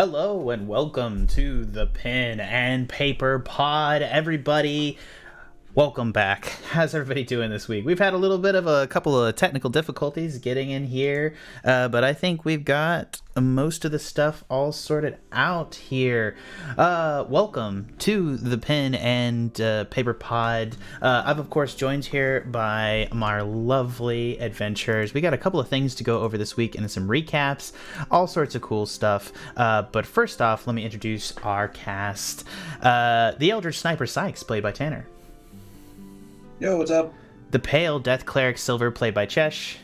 Hello and welcome to the Pen and Paper Pod, everybody. Welcome back. How's everybody doing this week? We've had a couple of technical difficulties getting in here, but I think we've got most of the stuff all sorted out here. Welcome to the Pen and Paper Pod. I'm of course joined here by my lovely adventurers. We got a couple of things to go over this week and some recaps, all sorts of cool stuff. But first off, let me introduce our cast. The Eldritch Sniper Sikes, played by Tanner. Yo, what's up? The Pale Death Cleric Silver, played by Chesh.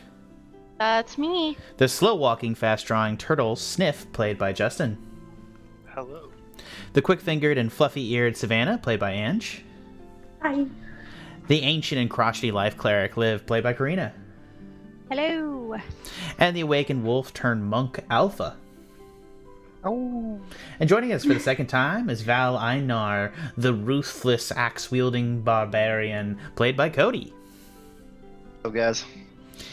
That's me. The slow-walking, fast-drawing Tortle Sniff, played by Justin. Hello. The quick-fingered and fluffy-eared Savannah, played by Ange. Hi. The ancient and crotchety Life Cleric Liv, played by Karina. Hello. And the awakened wolf-turned-monk Alpha. Oh. And joining us for the second time is Val Einar, the ruthless axe-wielding barbarian, played by Cody. Hello, guys.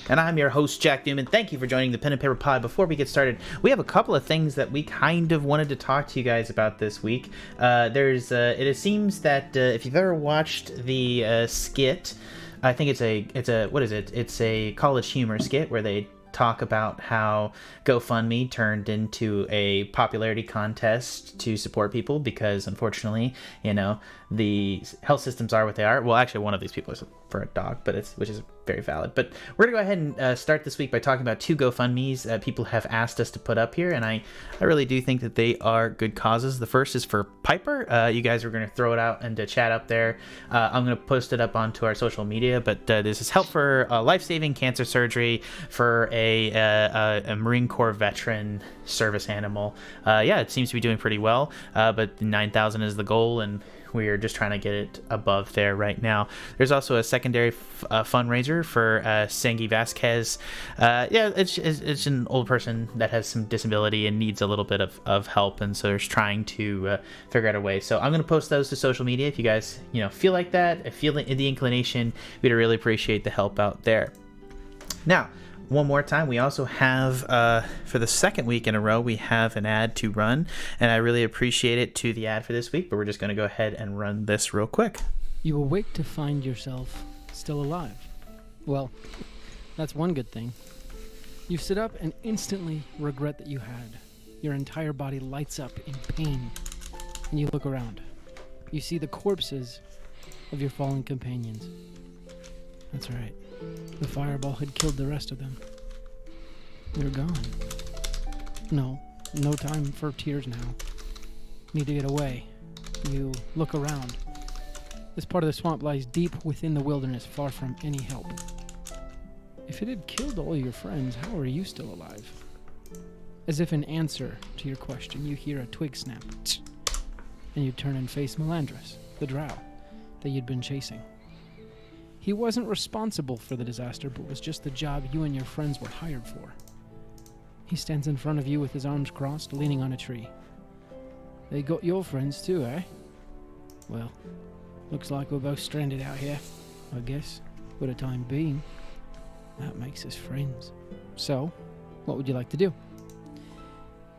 And I'm your host, Jack Newman. Thank you for joining the Pen and Paper Pod. Before we get started, we have a couple of things that we kind of wanted to talk to you guys about this week. It seems that if you've ever watched the skit, I think it's a college humor skit where they talk about how GoFundMe turned into a popularity contest to support people because, unfortunately, the health systems are what they are. Well, actually, one of these people is for a dog, which is very valid. But we're gonna go ahead and start this week by talking about two GoFundMes people have asked us to put up here, and I really do think that they are good causes. The first is for Piper. You guys are gonna throw it out into chat up there. I'm gonna post it up onto our social media. But this is help for life-saving cancer surgery for a Marine Corps veteran service animal. It seems to be doing pretty well. But 9,000 is the goal, and we're just trying to get it above there right now. There's also a secondary fundraiser for Sangi Vasquez. It's an old person that has some disability and needs a little bit of help, and so there's trying to figure out a way. So I'm going to post those to social media if you guys feel like that, feel the inclination. We'd really appreciate the help out there. Now, one more time, we also have, for the second week in a row, we have an ad to run, and I really appreciate it to the ad for this week, but we're just going to go ahead and run this real quick. You awake to find yourself still alive. Well, that's one good thing. You sit up and instantly regret that you had. Your entire body lights up in pain, and you look around. You see the corpses of your fallen companions. That's right. The fireball had killed the rest of them. They're gone. No time for tears now. Need to get away. You look around. This part of the swamp lies deep within the wilderness, far from any help. If it had killed all your friends, how are you still alive? As if in answer to your question, you hear a twig snap. And you turn and face Melandris, the drow that you'd been chasing. He wasn't responsible for the disaster, but was just the job you and your friends were hired for. He stands in front of you with his arms crossed, leaning on a tree. They got your friends too, eh? Well, looks like we're both stranded out here, I guess, for the time being. That makes us friends. So, what would you like to do?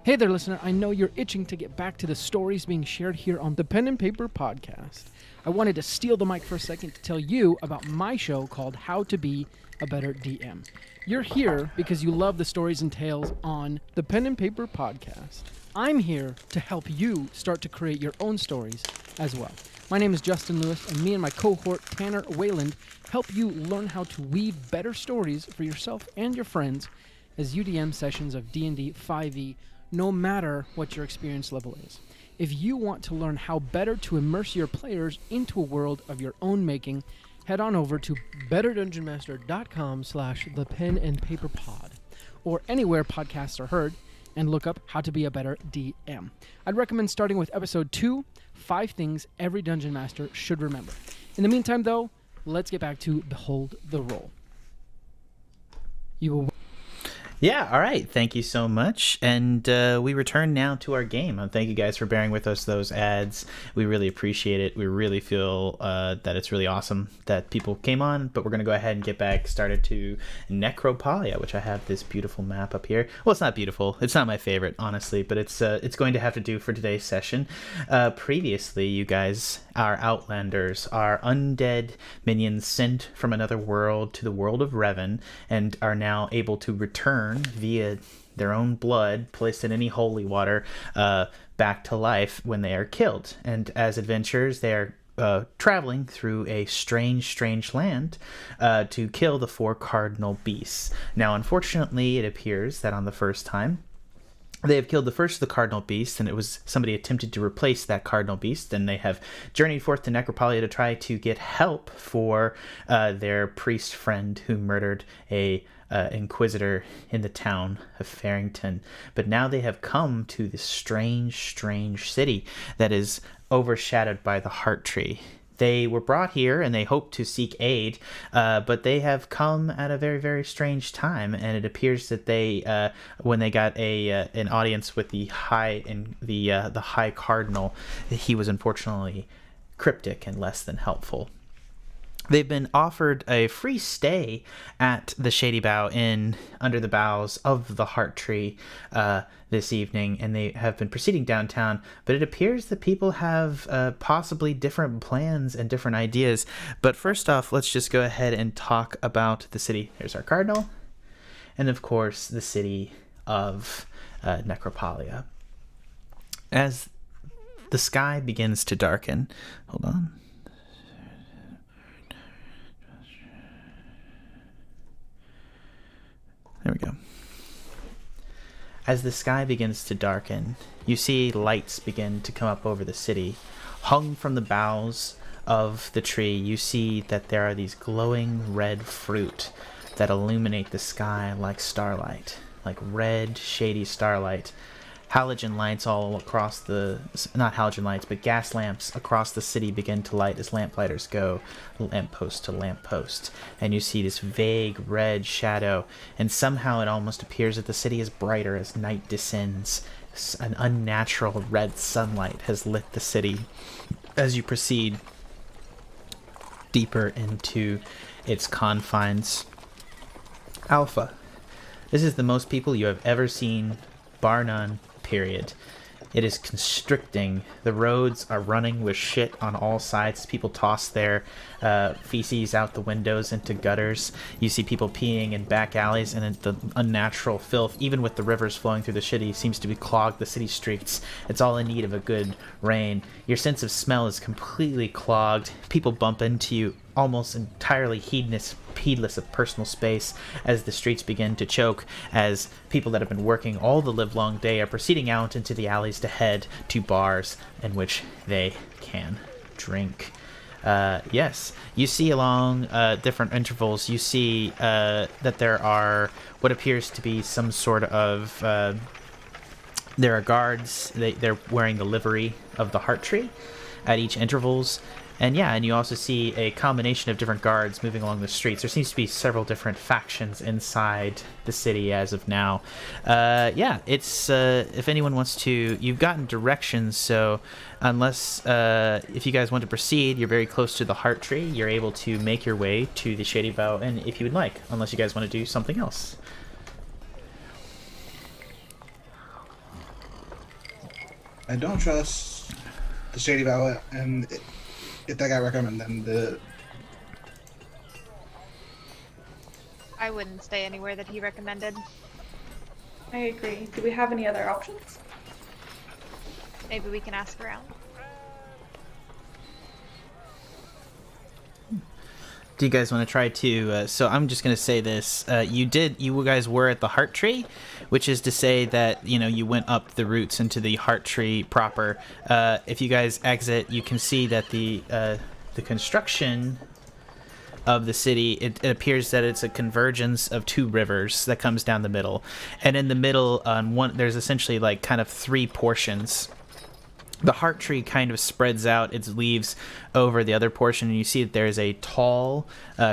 Hey there, listener. I know you're itching to get back to the stories being shared here on the Pen and Paper Podcast. I wanted to steal the mic for a second to tell you about my show called How to Be a Better DM. You're here because you love the stories and tales on the Pen and Paper Podcast. I'm here to help you start to create your own stories as well. My name is Justin Lewis, and me and my cohort Tanner Wayland help you learn how to weave better stories for yourself and your friends as you DM sessions of D&D 5e, no matter what your experience level is. If you want to learn how better to immerse your players into a world of your own making, head on over to betterdungeonmaster.com/thepenandpaperpod or anywhere podcasts are heard and look up How to Be a Better DM. I'd recommend starting with episode 2, 5 Things Every Dungeon Master Should Remember. In the meantime, though, let's get back to Behold the Roll. You will... Yeah, all right. Thank you so much. And we return now to our game. Thank you guys for bearing with us those ads. We really appreciate it. We really feel that it's really awesome that people came on, but we're going to go ahead and get back started to Necropolia, which I have this beautiful map up here. Well, it's not beautiful. It's not my favorite, honestly, but it's going to have to do for today's session. Previously, you guys, our Outlanders, our undead minions sent from another world to the world of Revon, and are now able to return via their own blood placed in any holy water back to life when they are killed. And as adventurers, they are traveling through a strange land to kill the 4 cardinal beasts. Now, unfortunately, it appears that on the first time, they have killed the first of the cardinal beasts, and it was somebody attempted to replace that cardinal beast, and they have journeyed forth to Necropolia to try to get help for their priest friend who murdered a inquisitor in the town of Farrington. But now they have come to this strange city that is overshadowed by the Heart Tree. They were brought here and they hope to seek aid, but they have come at a very strange time. And it appears that they, when they got an audience with the High Cardinal, he was unfortunately cryptic and less than helpful. They've been offered a free stay at the Shady Bough Inn under the boughs of the Heart Tree this evening, and they have been proceeding downtown, but it appears that people have possibly different plans and different ideas. But first off, let's just go ahead and talk about the city. There's our cardinal, and of course, the city of Necropolia. As the sky begins to darken, hold on. There we go. As the sky begins to darken, you see lights begin to come up over the city. Hung from the boughs of the tree, you see that there are these glowing red fruit that illuminate the sky like starlight, like red, shady starlight. Halogen lights all across not halogen lights, but gas lamps across the city begin to light as lamplighters go lamppost to lamppost. And you see this vague red shadow, and somehow it almost appears that the city is brighter as night descends. An unnatural red sunlight has lit the city. As you proceed deeper into its confines, Alpha, this is the most people you have ever seen, bar none. Period. It is constricting. The roads are running with shit on all sides. People toss their feces out the windows into gutters. You see people peeing in back alleys, and the unnatural filth, even with the rivers flowing through the city, seems to be clogged the city streets. It's all in need of a good rain. Your sense of smell is completely clogged. People bump into you almost entirely heedless of personal space as the streets begin to choke, as people that have been working all the livelong day are proceeding out into the alleys to head to bars in which they can drink. Yes, you see along different intervals, you see that there are what appears to be some sort of there are guards. They're wearing the livery of the Heart Tree at each intervals. And yeah, and you also see a combination of different guards moving along the streets. There seems to be several different factions inside the city as of now. Yeah, it's if anyone wants to, you've gotten directions, so unless if you guys want to proceed, you're very close to the Heart Tree. You're able to make your way to the Shady Bough Inn if you would like, unless you guys want to do something else. I don't trust the Shady Bough, and if that guy recommended, I wouldn't stay anywhere that he recommended. I agree. Do we have any other options? Maybe we can ask around. Do you guys want to try to, so I'm just going to say this, you guys were at the Heart Tree, which is to say that, you went up the roots into the Heart Tree proper. If you guys exit, you can see that the construction of the city, it appears that it's a convergence of 2 rivers that comes down the middle. And in the middle, on one, there's essentially like kind of 3 portions. The Heart Tree kind of spreads out its leaves over the other portion, and you see that there is a tall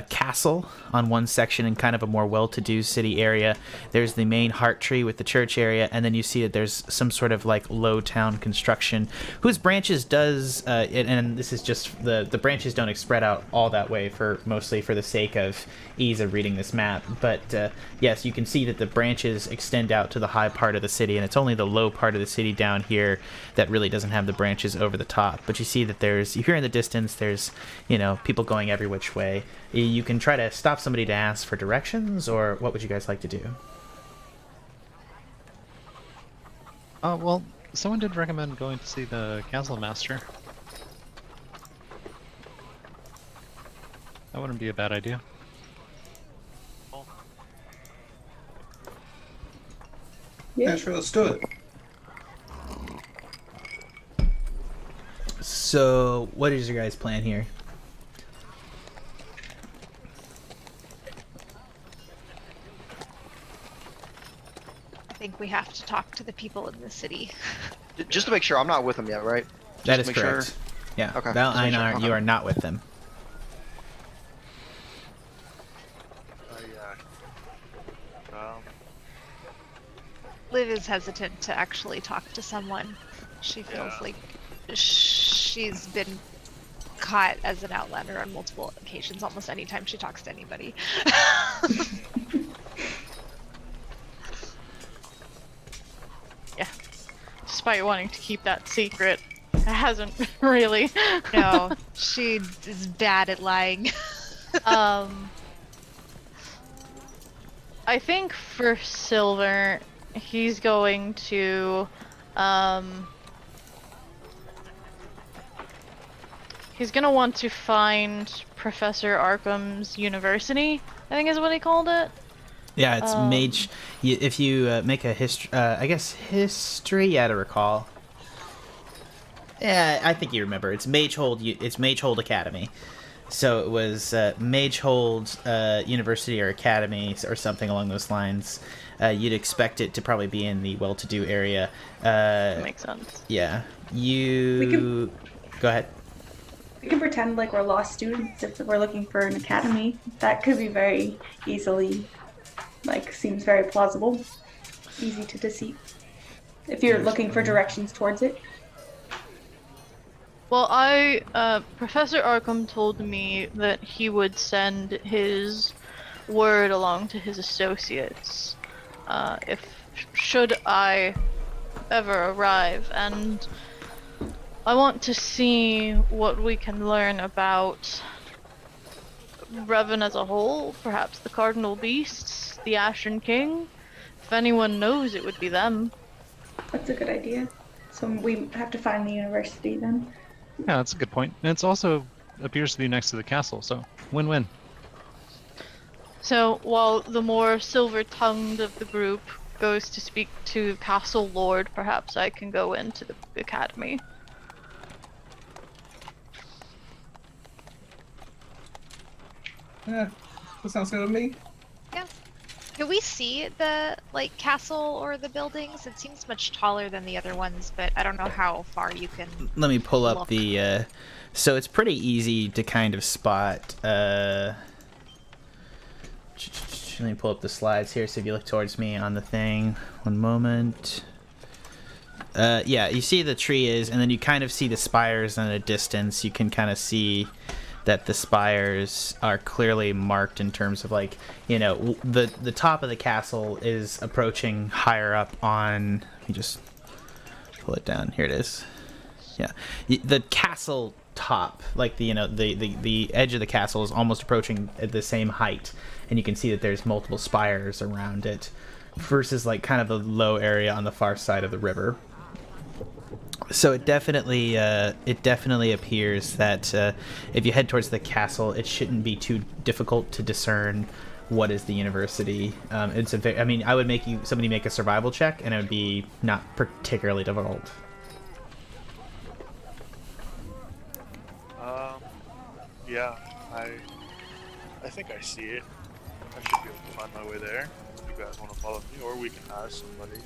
castle on one section in kind of a more well-to-do city area. There's the main heart tree with the church area, and then you see that there's some sort of like low town construction whose branches does and this is just the branches don't spread out all that way, for mostly for the sake of ease of reading this map. But yes, you can see that the branches extend out to the high part of the city, and it's only the low part of the city down here that really doesn't have the branches over the top. But you see that you hear in the distance, there's, people going every which way. You can try to stop somebody to ask for directions, or what would you guys like to do? Well, someone did recommend going to see the Castle Master. That wouldn't be a bad idea. Yeah, sure, let's do it. So, what is your guys' plan here? I think we have to talk to the people in the city. Just to make sure, I'm not with them yet, right? That Just is to make correct. sure. Yeah. Okay, Val just make sure. Einar, Okay. you are not with them. Yeah. Liv is hesitant to actually talk to someone. She feels like she's been caught as an outlander on multiple occasions almost any time she talks to anybody. Yeah. Despite wanting to keep that secret, it hasn't really. No, she is bad at lying. I think for Silver, he's going to, he's gonna want to find Professor Arkham's university, I think is what he called it. Yeah, it's mage. If you make a history, I guess history. Yeah, to recall. Yeah, I think you remember. It's Magehold. It's Magehold Academy. So it was Magehold University or Academy or something along those lines. You'd expect it to probably be in the well-to-do area. Makes sense. Yeah. We Go ahead. We can pretend like we're lost students if we're looking for an academy. That could be very easily, seems very plausible. Easy to deceive. If you're looking for directions towards it. Well, Professor Arkham told me that he would send his word along to his associates, should I ever arrive, and I want to see what we can learn about Revon as a whole, perhaps the Cardinal Beasts, the Ashen King. If anyone knows, it would be them. That's a good idea. So we have to find the university then. Yeah, that's a good point. And it's also appears to be next to the castle, so win-win. So, while the more silver-tongued of the group goes to speak to Castle Lord, perhaps I can go into the academy. Yeah, that sounds good to me. Yeah. Can we see the castle or the buildings? It seems much taller than the other ones, but I don't know how far you can. Let me pull up look. the. So it's pretty easy to kind of spot. Let me pull up the slides here. So if you look towards me on the thing, one moment. Yeah, you see the tree is, and then you kind of see the spires in a distance. You can kind of see that the spires are clearly marked in terms of the top of the castle is approaching higher up on. Let me just pull it down. Here it is. Yeah, the castle top, the edge of the castle is almost approaching at the same height, and you can see that there's multiple spires around it, versus kind of the low area on the far side of the river. So it definitely appears that if you head towards the castle, it shouldn't be too difficult to discern what is the university. I would make somebody make a survival check, and it would be not particularly difficult. Yeah, I think I see it. I should be able to find my way there. If you guys want to follow me, or we can ask somebody.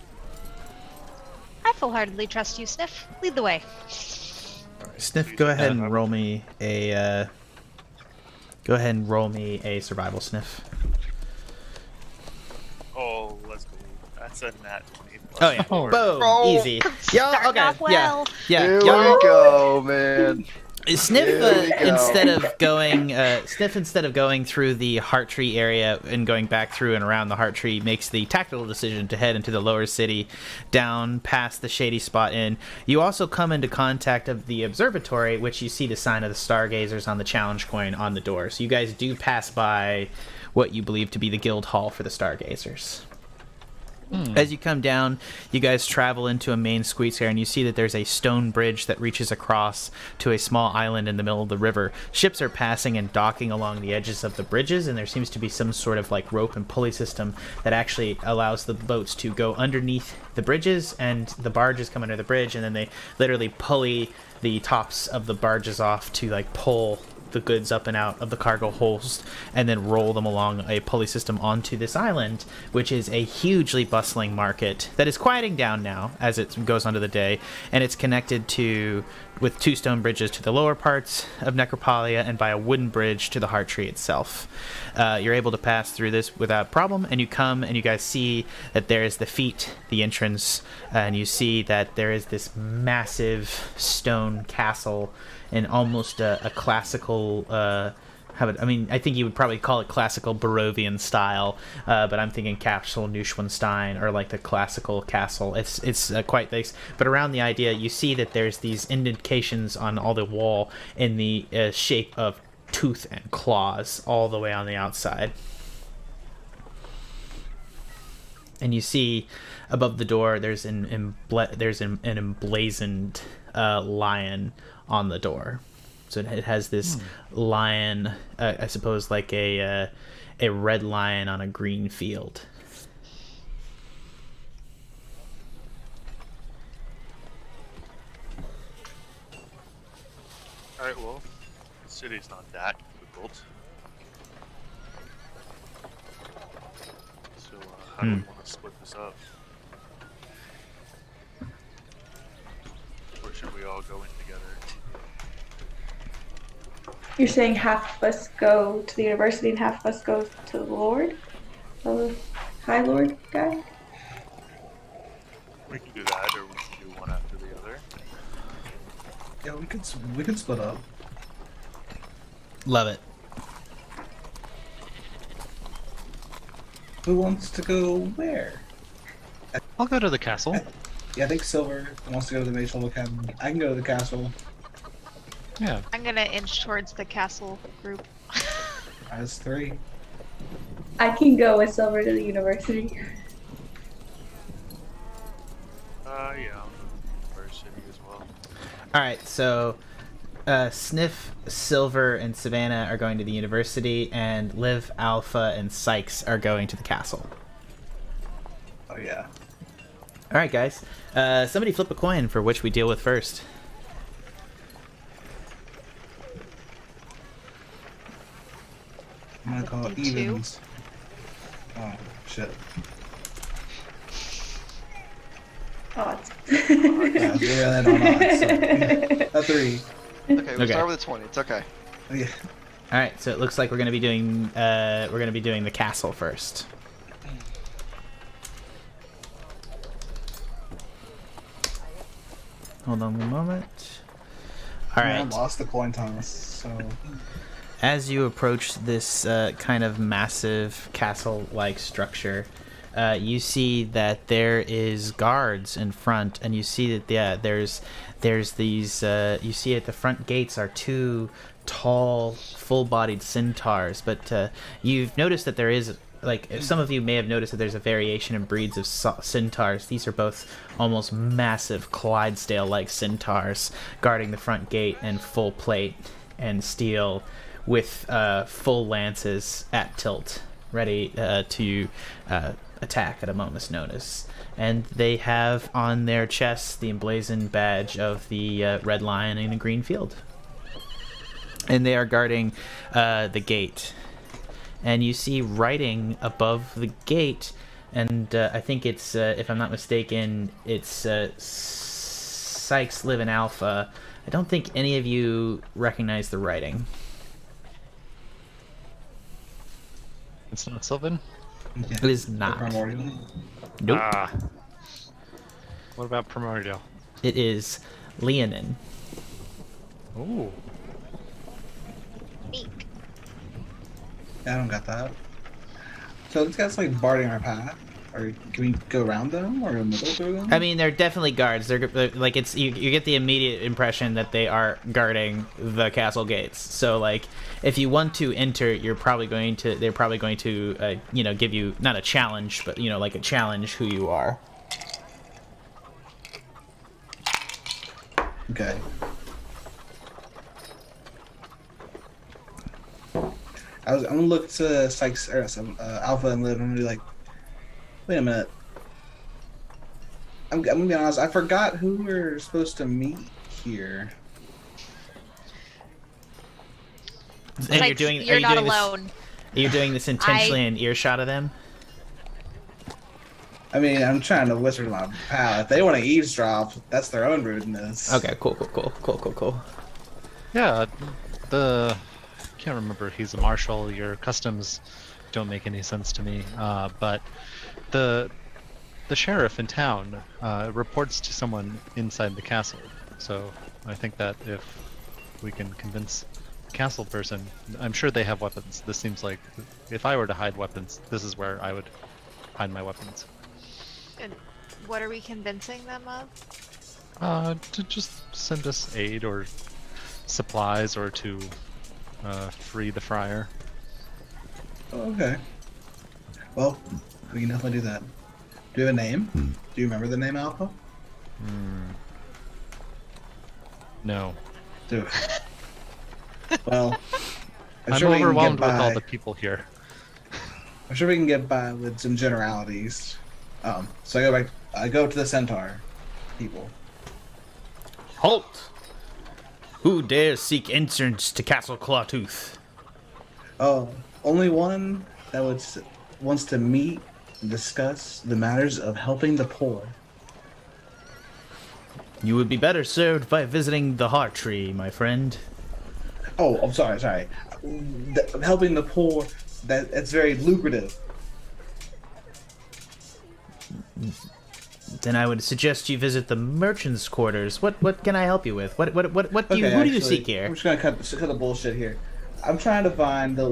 I full-heartedly trust you, Sniff. Lead the way. Alright. Sniff, you go said ahead that, and roll me a. Go ahead and roll me a survival, Sniff. Oh, let's go. That's a nat 20. Oh yeah, Oh. boom, Oh. easy. Yeah, Starting okay, off well. yeah. Here Y'all- we go, man. Sniff, Here we go. instead of going through the heart tree area and going back through and around the heart tree, makes the tactical decision to head into the lower city, down past the shady spot inn. You also come into contact of the observatory, which you see the sign of the stargazers on the challenge coin on the door. So you guys do pass by what you believe to be the guild hall for the stargazers. As you come down, you guys travel into a main squeeze here, and you see that there's a stone bridge that reaches across to a small island in the middle of the river. Ships are passing and docking along the edges of the bridges, and there seems to be some sort of like rope and pulley system that actually allows the boats to go underneath the bridges, and the barges come under the bridge, and then they literally pulley the tops of the barges off to like pull the goods up and out of the cargo holds and then roll them along a pulley system onto this island, which is a hugely bustling market that is quieting down now as it goes onto the day, and it's connected to with 2 stone bridges to the lower parts of Necropolia and by a wooden bridge to the heart tree itself. You're able to pass through this without problem, and you come and you guys see that there is the feet, the entrance, and you see that there is this massive stone castle in almost a classical I think you would probably call it classical Barovian style, but I'm thinking Castle Neuschwanstein or like the classical castle. It's quite nice. But around the idea, you see that there's these indications on all the wall in the shape of tooth and claws all the way on the outside. And you see above the door there's an emblazoned lion on the door. So it has this lion, I suppose like a red lion on a green field. Alright, well, the city's not that difficult. So, how do we want to split this up? Or should we all go in together? You're saying half of us go to the university and half of us go to the Lord? The High Lord guy? We can do that, or we can do one after the other. Yeah, we could split up. Love it. Who wants to go where? I'll go to the castle. Yeah, I think Silver wants to go to the Mage Level Academy. I can go to the castle. Yeah. I'm gonna inch towards the castle group. As 3. I can go with Silver to the university. Yeah, I'm in university as well. All right, so Sniff, Silver, and Savannah are going to the university, and Liv, Alpha, and Sikes are going to the castle. Oh yeah. All right, guys. Somebody flip a coin for which we deal with first. I'm gonna call it 2. evens. Oh shit. Odds. Yeah, we're on odds. So. A 3. Okay, we'll Okay. start with a 20. It's okay. Oh, yeah. All right, so it looks like we're going to be doing the castle first. Hold on one moment. All I right. lost the coin toss, so As you approach this kind of massive castle-like structure, you see that there is guards in front, and you see that there's these. You see at the front gates are 2 tall, full-bodied centaurs, but you've noticed that there is. Like, some of you may have noticed that there's a variation in breeds of centaurs. These are both almost massive Clydesdale-like centaurs guarding the front gate in full plate and steel with full lances at tilt, ready to attack at a moment's notice. And they have on their chests the emblazoned badge of the red lion in a green field. And they are guarding the gate. And you see writing above the gate, and I think it's, if I'm not mistaken, it's Sikes, Liv, and Alpha I don't think any of you recognize the writing. It's not Sylvan? It is not. Primordial. Nope. Ah. What about Primordial? It is Leonin. Ooh. Meek. I don't got that. So this guy's like barding our path. Or can we go around them or middle through them? I mean, they're definitely guards. They're like it's you get the immediate impression that they are guarding the castle gates. So like, if you want to enter, they're probably going to give you not a challenge, but like a challenge who you are. Okay. I'm gonna look to Sikes or Alpha and Liv. I'm gonna be like, wait a minute. I'm gonna be honest. I forgot who we're supposed to meet here. And You're not alone. You're doing this intentionally in earshot of them. I mean, I'm trying to whisper to my pal. If they want to eavesdrop, that's their own rudeness. Okay, cool. Yeah, I can't remember if he's a marshal. Your customs don't make any sense to me. But the sheriff in town reports to someone inside the castle. So I think that if we can convince the castle person, I'm sure they have weapons. This seems like if I were to hide weapons, this is where I would hide my weapons. And what are we convincing them of? To just send us aid or supplies or to free the friar. Okay. Well, we can definitely do that. Do you have a name? Do you remember the name, Alpha? No. Do. Well, I'm sure we can get overwhelmed with by. all the people here. I'm sure we can get by with some generalities. So I go back. I go to the centaur people. Halt! Who dares seek entrance to Castle Clawtooth? Oh, only one that wants to meet and discuss the matters of helping the poor. You would be better served by visiting the Heart Tree, my friend. Oh, I'm sorry. Helping the poor, that's very lucrative. Then I would suggest you visit the merchants' quarters. What can I help you with? Who do you seek here? I'm just gonna cut the bullshit here. I'm trying to find the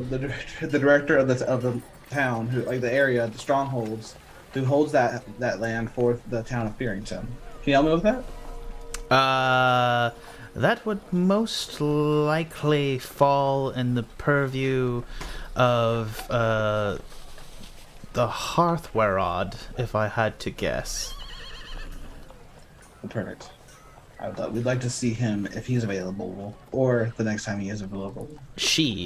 director of the town, who like the area, the strongholds, who holds that land for the town of Fearington. Can you help me with that? That would most likely fall in the purview of the Hearthwerod, if I had to guess. Perfect. We'd like to see him if he's available, or the next time he is available.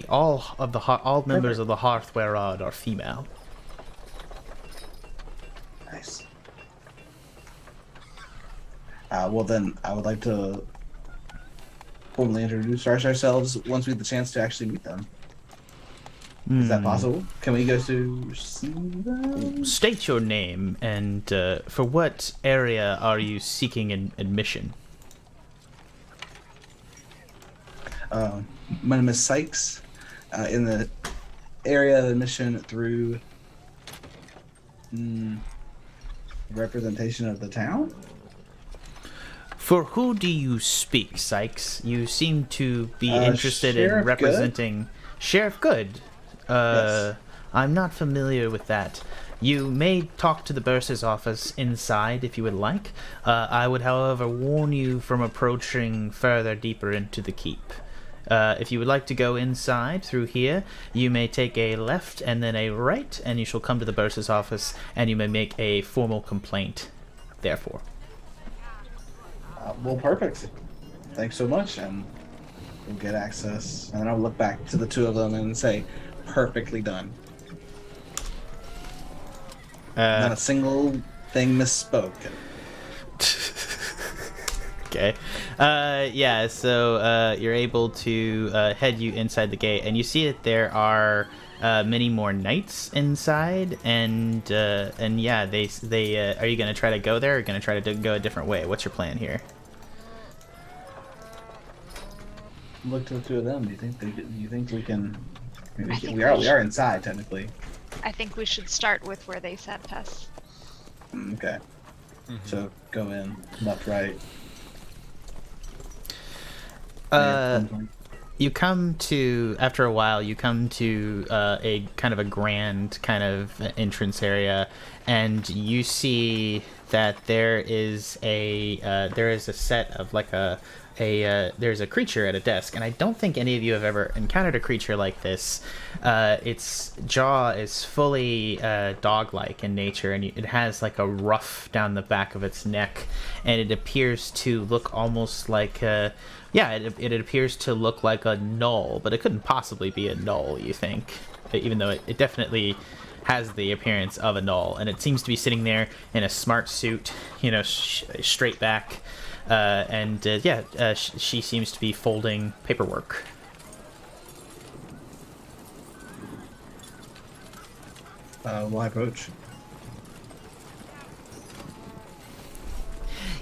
All members of the Hearthwerod are female. Nice. Well then, I would like to formally introduce ourselves once we have the chance to actually meet them. Is that possible? Can we go to see them? State your name and for what area are you seeking admission? My name is Sikes. In the area of admission through representation of the town. For who do you speak, Sikes? You seem to be interested in Sheriff representing Good? Sheriff Good. Yes. I'm not familiar with that. You may talk to the bursar's office inside if you would like. I would, however, warn you from approaching further deeper into the keep. If you would like to go inside through here, you may take a left and then a right, and you shall come to the bursar's office, and you may make a formal complaint, therefore. Well, perfect. Thanks so much, and we'll get access. And then I'll look back to the two of them and say, perfectly done. Not a single thing misspoken. Okay. So you're able to head you inside the gate, and you see that there are many more knights inside, and yeah, they are you gonna try to go there, or gonna try to go a different way? What's your plan here? look to the two of them. Do you think we can? I mean, I think we are inside technically. I think we should start with where they sent us. Okay. Mhm. So go in left, right. You come to, after a while, you come to a kind of a grand kind of entrance area, and you see that there is a set of like there's a creature at a desk, and I don't think any of you have ever encountered a creature like this. Its jaw is fully dog-like in nature, and it has like a ruff down the back of its neck, and it appears to look almost like it appears to look like a gnoll, but it couldn't possibly be a gnoll, you think, even though it definitely has the appearance of a gnoll, and it seems to be sitting there in a smart suit, straight back. She seems to be folding paperwork. Will I approach?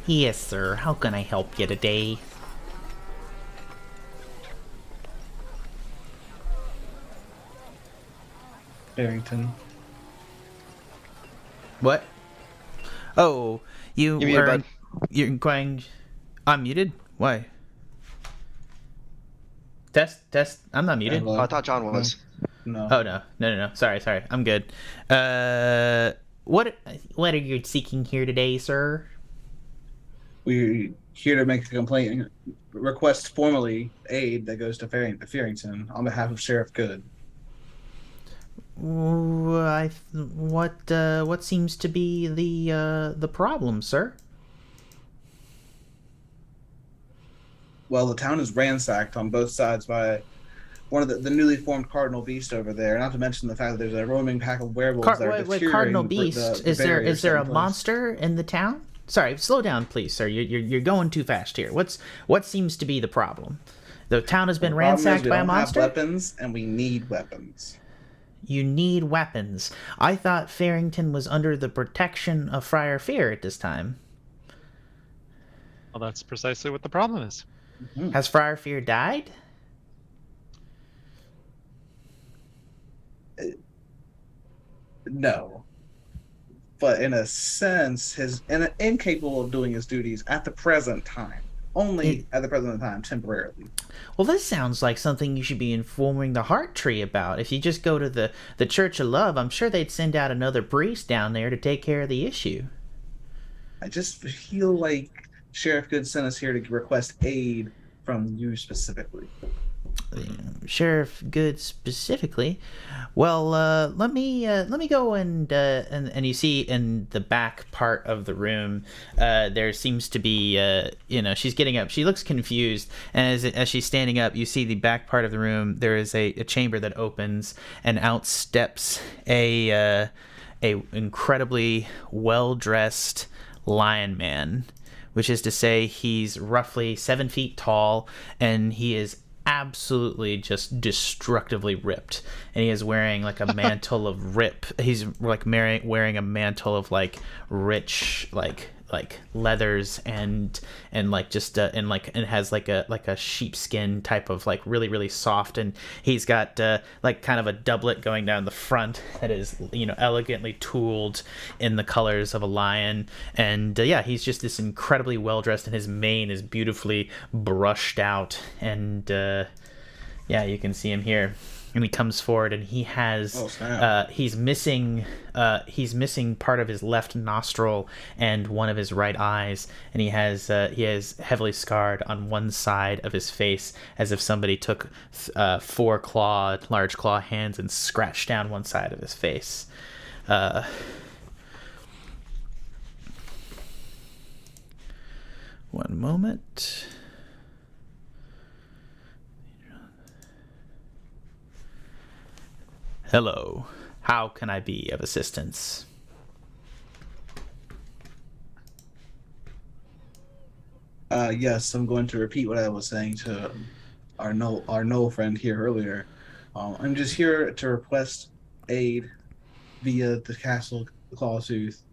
Yes, sir. How can I help you today? Barrington. What? Oh, you Give me a were... bud. You're going... I'm muted? Why? Test? I'm not muted. Hello? Oh, I thought John was. No. Oh, no. Sorry. I'm good. What are you seeking here today, sir? We're here to make a complaint and request formally aid that goes to Fearington on behalf of Sheriff Good. What seems to be the problem, sir? Well, the town is ransacked on both sides by one of the newly formed cardinal beast over there. Not to mention the fact that there's a roaming pack of werewolves that are deteriorating Cardinal beast? the Is there barriers set a in place. monster in the town? Sorry, slow down, please, sir. You're going too fast here. What seems to be the problem? The town has been The problem is ransacked we by a don't monster. have weapons, and we need weapons. You need weapons. I thought Farrington was under the protection of Friar Fear at this time. Well, that's precisely what the problem is. Has Friar Fear died? No. But in a sense, incapable of doing his duties at the present time. Only at the present time, temporarily. Well, this sounds like something you should be informing the Heart Tree about. If you just go to the Church of Love, I'm sure they'd send out another priest down there to take care of the issue. I just feel like Sheriff Good sent us here to request aid from you specifically. Sheriff Good specifically. Well, let me go and you see in the back part of the room, there seems to be she's getting up. She looks confused, and as she's standing up, you see the back part of the room. There is a chamber that opens, and out steps a incredibly well dressed lion man, which is to say he's roughly 7 feet tall, and he is absolutely just destructively ripped, and he is wearing like a mantle of he's like wearing a mantle of like rich like leathers and like just and has like a sheepskin type of like really soft, and he's got like kind of a doublet going down the front that is elegantly tooled in the colors of a lion, and he's just this incredibly well dressed, and his mane is beautifully brushed out, and you can see him here. And he comes forward, and he has he's missing part of his left nostril and one of his right eyes, and he has heavily scarred on one side of his face, as if somebody took 4 large claw hands and scratched down one side of his face. One moment. Hello. How can I be of assistance? Yes, I'm going to repeat what I was saying to our Noel friend here earlier. I'm just here to request aid via the Castle Clawtooth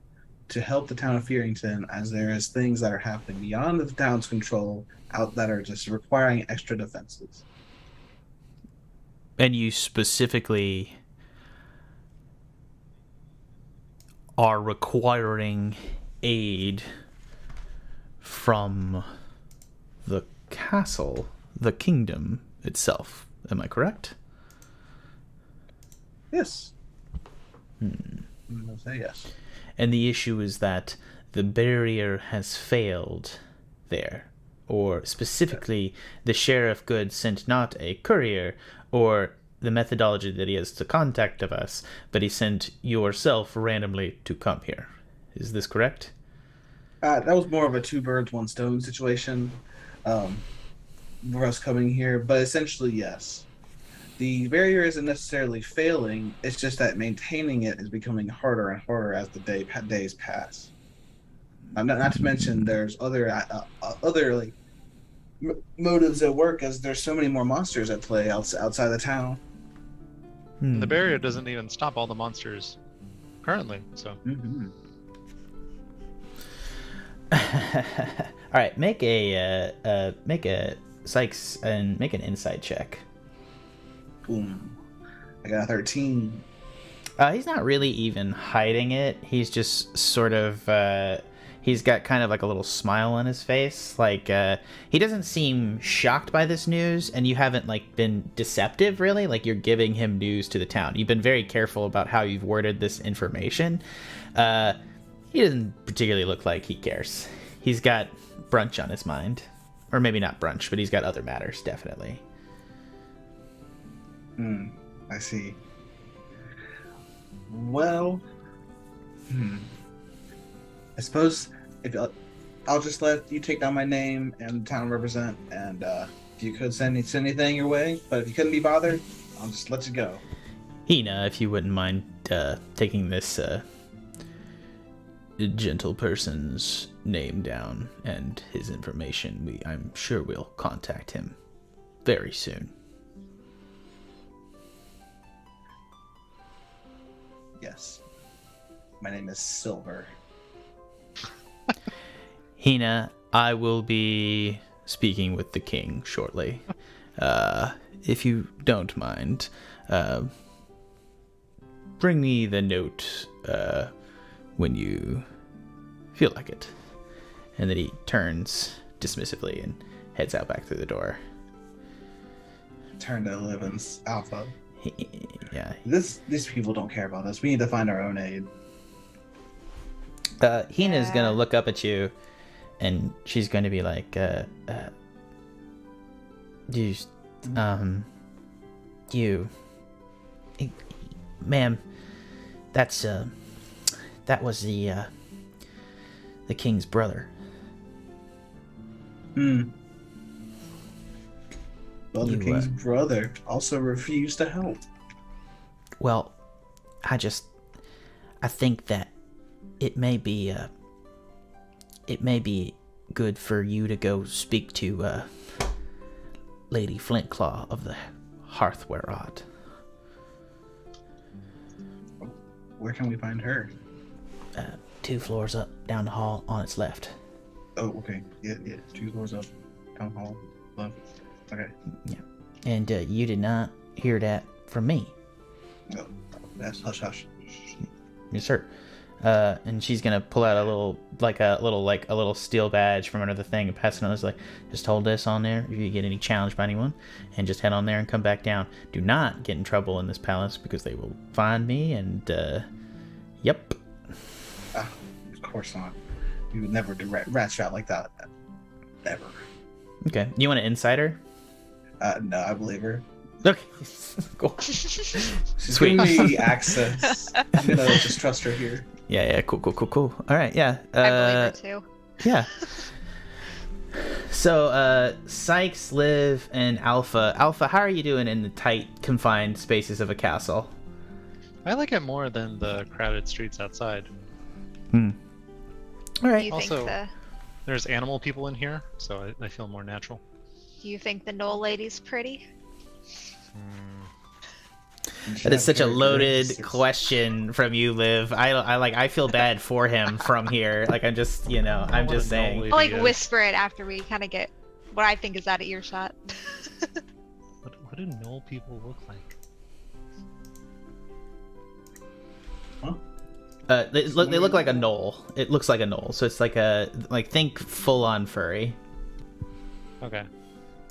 to help the town of Fearington, as there is things that are happening beyond the town's control out that are just requiring extra defenses. And you specifically are requiring aid from the castle, the kingdom itself. Am I correct? Yes. I'll say yes. And the issue is that the barrier has failed there. Or specifically, the Sheriff Good sent not a courier or the methodology that he has to contact of us, but he sent yourself randomly to come here. Is this correct? That was more of a two birds, one stone situation for us coming here, but essentially, yes. The barrier isn't necessarily failing, it's just that maintaining it is becoming harder and harder as the days pass. Not to mention, there's other motives at work, as there's so many more monsters at play outside the town. The barrier doesn't even stop all the monsters currently, so. All right, make a Sikes and make an insight check. Boom. I got a 13. He's not really even hiding it. He's just sort of he's got kind of like a little smile on his face. Like he doesn't seem shocked by this news, and you haven't like been deceptive really. Like you're giving him news to the town. You've been very careful about how you've worded this information. He doesn't particularly look like he cares. He's got brunch on his mind. Or maybe not brunch, but he's got other matters, definitely. I see. Well, I suppose if I'll just let you take down my name and town represent, and if you could send anything your way, but if you couldn't be bothered, I'll just let you go. Hina, if you wouldn't mind taking this gentle person's name down and his information, I'm sure we'll contact him very soon. Yes. My name is Silver. Hina, I will be speaking with the king shortly. If you don't mind, bring me the note when you feel like it. And then he turns dismissively and heads out back through the door. Turn to Eleven's Alpha. Yeah. These people don't care about us. We need to find our own aid. Hina's gonna look up at you, and she's going to be like, ma'am, that was the king's brother. Well, the king's brother also refused to help. Well, I think that it may be good for you to go speak to Lady Flintclaw of the Hearthwerod. Where can we find her? 2 floors up, down the hall, on its left. Oh, okay. Yeah. 2 floors up, down the hall, left. Okay. Yeah. And you did not hear that from me. No, that's hush. Yes, sir. And she's gonna pull out a little steel badge from under the thing and pass it on. It's like, just hold this on there if you get any challenge by anyone, and just head on there and come back down. Do not get in trouble in this palace because they will find me. And yep. Of course not. We would never do rat out like that. Ever. Okay. You want an insider? No, I believe her. Okay. Cool. She's giving me access. I'm gonna just trust her here. Yeah. Cool. All right. Yeah. I believe her too. Yeah. So, Sikes, Liv, and Alpha. Alpha, how are you doing in the tight, confined spaces of a castle? I like it more than the crowded streets outside. All right. Also, there's animal people in here, so I feel more natural. Do you think the Knoll lady's pretty? That is such a loaded characteristics. question from you, Liv. I feel bad for him from here. Like I'm just, I'm just saying. I'll like whisper it after we kind of get what I think is out of earshot. What do Knoll people look like? They look like a knoll. It looks like a knoll, so it's like think full on furry. Okay.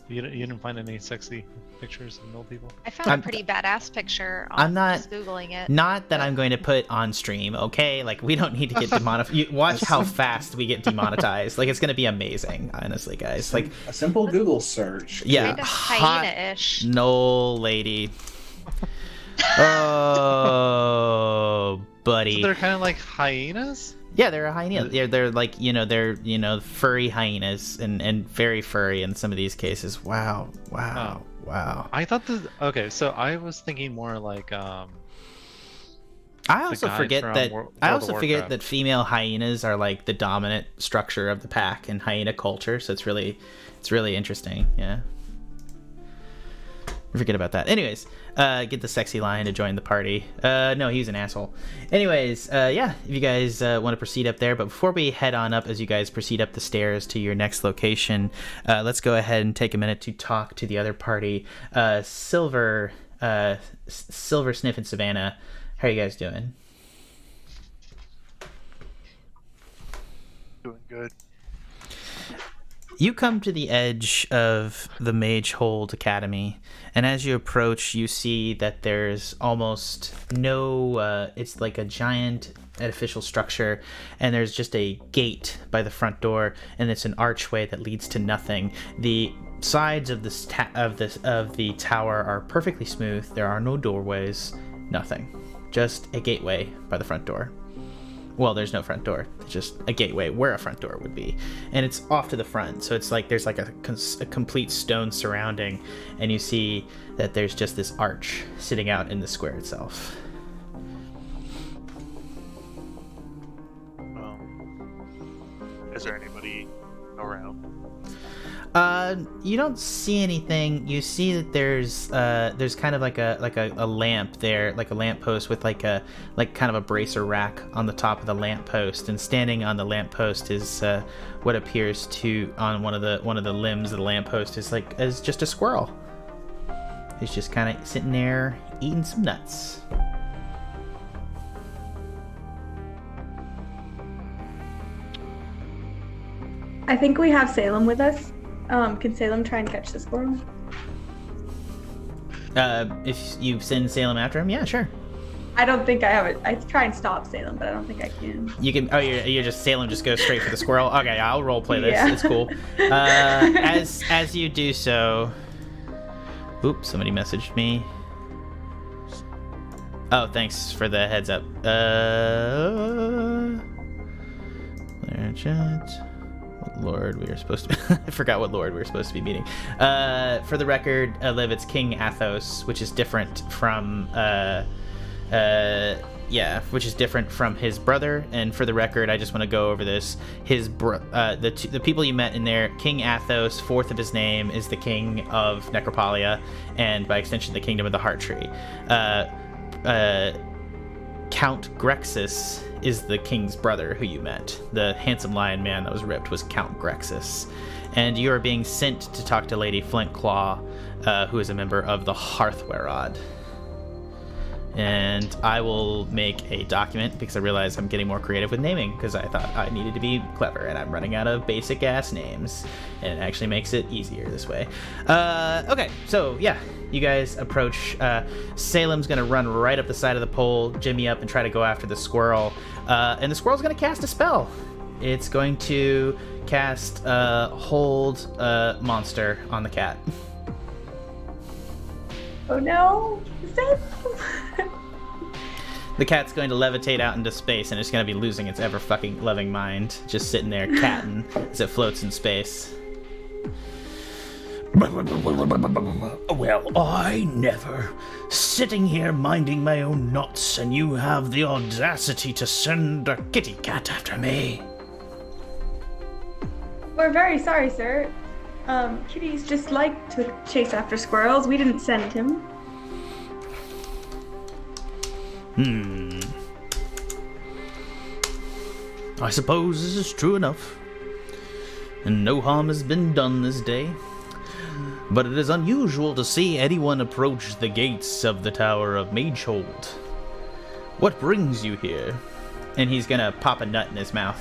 You didn't find any sexy pictures of Knoll people? I found a pretty badass picture on I'm not just Googling it. Not that I'm going to put on stream, okay? Like we don't need to get demonetized. Watch how fast we get demonetized. Like it's gonna be amazing, honestly, guys. Like a simple Google search. yeah, Kind of hot hyena-ish. knoll lady. Oh, buddy. So they're kind of like hyenas? Yeah, they're a hyena. They're like, they're furry hyenas and very furry in some of these cases. Wow. I thought okay, so I was thinking more like I also guy forget from that World I of also forget Warcraft. that female hyenas are like the dominant structure of the pack in hyena culture, so it's really interesting. Yeah. Forget about that. Anyways, get the sexy lion to join the party. No, he's an asshole. Anyways, yeah, if you guys want to proceed up there, but before we head on up, as you guys proceed up the stairs to your next location, let's go ahead and take a minute to talk to the other party. Silver, Sniff, and Savannah. How are you guys doing? Doing good. You come to the edge of the Mage Hold Academy, and as you approach, you see that there's almost no, it's like a giant artificial structure, and there's just a gate by the front door, and it's an archway that leads to nothing. The sides of the tower are perfectly smooth. There are no doorways, nothing. Just a gateway by the front door. Well, there's no front door. It's just a gateway where a front door would be. And it's off to the front. So it's like there's like a complete stone surrounding. And you see that there's just this arch sitting out in the square itself. Is there anybody around? You don't see anything. You see that there's kind of like a lamp there, like a lamp post with like kind of a bracer rack on the top of the lamp post, and standing on the lamp post is what appears to on one of the limbs of the lamp post is just a squirrel. He's just kind of sitting there eating some nuts. I think we have Salem with us. Can Salem try and catch the squirrel? If you send Salem after him, yeah, sure. I don't think I have it. I try and stop Salem, but I don't think I can. You can. Oh, you're just Salem. Just go straight for the squirrel. Okay, I'll role play this. Yeah. It's cool. As you do so. Oops! Somebody messaged me. Oh, thanks for the heads up. What lord we were supposed to I forgot what lord we were supposed to be meeting. For the record, Liv, it's King Athos, which is different from which is different from his brother. And for the record, I just want to go over this. The people you met in there, King Athos, fourth of his name, is the king of Necropolia, and by extension, the kingdom of the Heart Tree. Count Grexis is the king's brother who you met. The handsome lion man that was ripped was Count Grexis. And you are being sent to talk to Lady Flintclaw, who is a member of the Hearthwerod. And I will make a document because I realize I'm getting more creative with naming because I thought I needed to be clever and I'm running out of basic ass names, and it actually makes it easier this way. Okay, so yeah, you guys approach. Salem's gonna run right up the side of the pole, jimmy up, and try to go after the squirrel. And the squirrel's gonna cast a spell. It's going to cast Hold Monster on the cat. Oh no! The cat's going to levitate out into space, and it's going to be losing its ever fucking loving mind, just sitting there catting as it floats in space. Well, I never. Sitting here minding my own knots, and you have the audacity to send a kitty cat after me. We're very sorry, sir. Kitties just like to chase after squirrels. We didn't send him. I suppose this is true enough, and no harm has been done this day. But it is unusual to see anyone approach the gates of the Tower of Magehold. What brings you here? And he's gonna pop a nut in his mouth.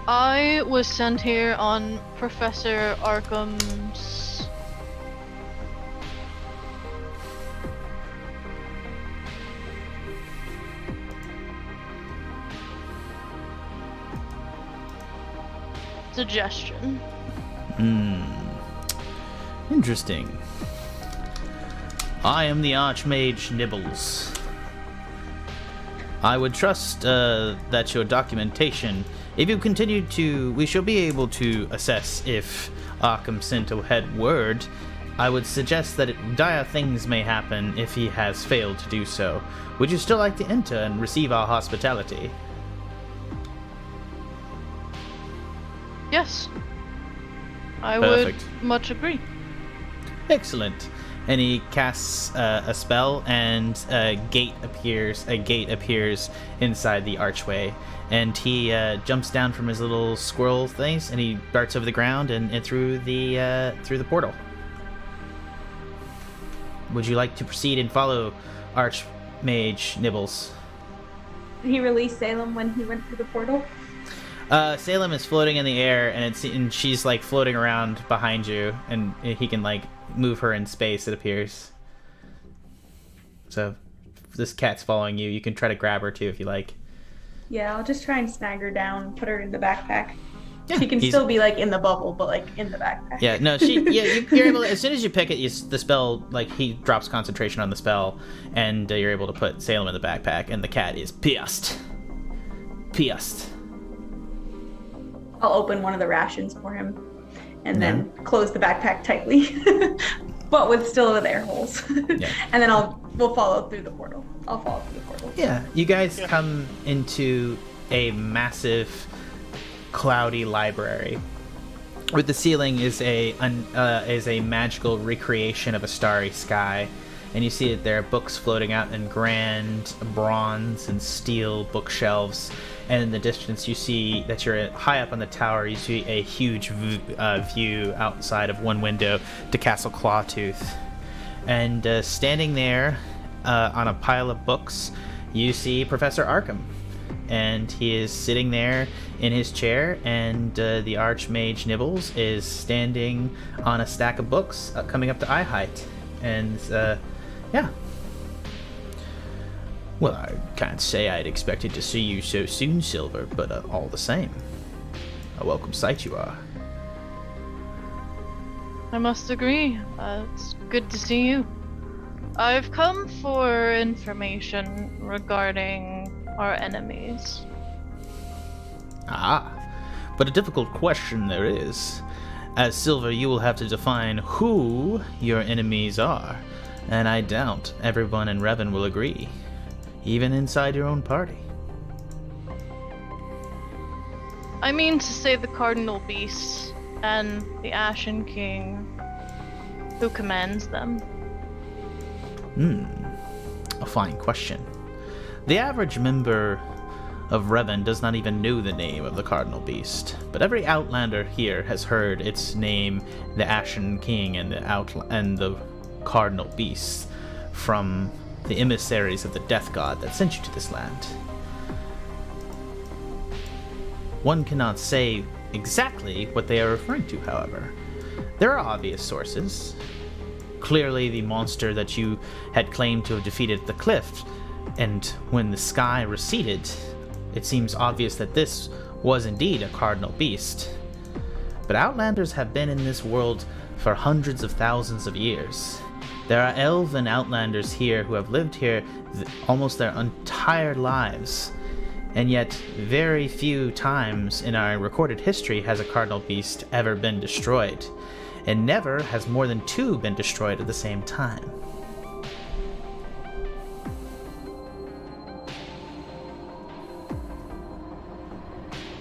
I was sent here on Professor Arkham's suggestion. Interesting. I am the Archmage Nibbles. I would trust that your documentation, if you continue to, we shall be able to assess if Arkham sent ahead word. I would suggest that dire things may happen if he has failed to do so. Would you still like to enter and receive our hospitality? Yes. I Perfect. would much agree. Excellent. And he casts a spell, and a gate appears inside the archway. And he jumps down from his little squirrel things, and he darts over the ground and through the portal. Would you like to proceed and follow Archmage Nibbles? Did he release Salem when he went through the portal? Salem is floating in the air, and she's like floating around behind you, and he can like move her in space, it appears. So if this cat's following you, you can try to grab her too if you like. Yeah, I'll just try and snag her down, put her in the backpack. Yeah, She can still be like in the bubble, but like in the backpack. Yeah, no, you're able to, as soon as you pick it, the spell, like, he drops concentration on the spell, and you're able to put Salem in the backpack, and the cat is pissed. I'll open one of the rations for him, and then close the backpack tightly, but with still with air holes. Yeah. And then we'll follow through the portal. I'll follow through the portal. Yeah, you guys come into a massive, cloudy library, where the ceiling is a magical recreation of a starry sky, and you see that there are books floating out in grand bronze and steel bookshelves. And in the distance, you see that you're high up on the tower. You see a huge view outside of one window to Castle Clawtooth. And standing there on a pile of books, you see Professor Arkham. And he is sitting there in his chair, and the Archmage Nibbles is standing on a stack of books coming up to eye height. And, yeah. Well, I can't say I'd expected to see you so soon, Silver, but all the same, a welcome sight you are. I must agree. It's good to see you. I've come for information regarding our enemies. Ah, but a difficult question there is. As Silver, you will have to define who your enemies are, and I doubt everyone in Revon will agree. Even inside your own party. I mean to say the cardinal beasts and the Ashen King who commands them. A fine question. The average member of Revon does not even know the name of the cardinal beast, but every Outlander here has heard its name, the Ashen King and the cardinal beasts, from the emissaries of the Death God that sent you to this land. One cannot say exactly what they are referring to, however. There are obvious sources. Clearly the monster that you had claimed to have defeated at the cliff, and when the sky receded, it seems obvious that this was indeed a cardinal beast. But Outlanders have been in this world for hundreds of thousands of years. There are Elven Outlanders here who have lived here almost their entire lives, and yet very few times in our recorded history has a cardinal beast ever been destroyed, and never has more than two been destroyed at the same time.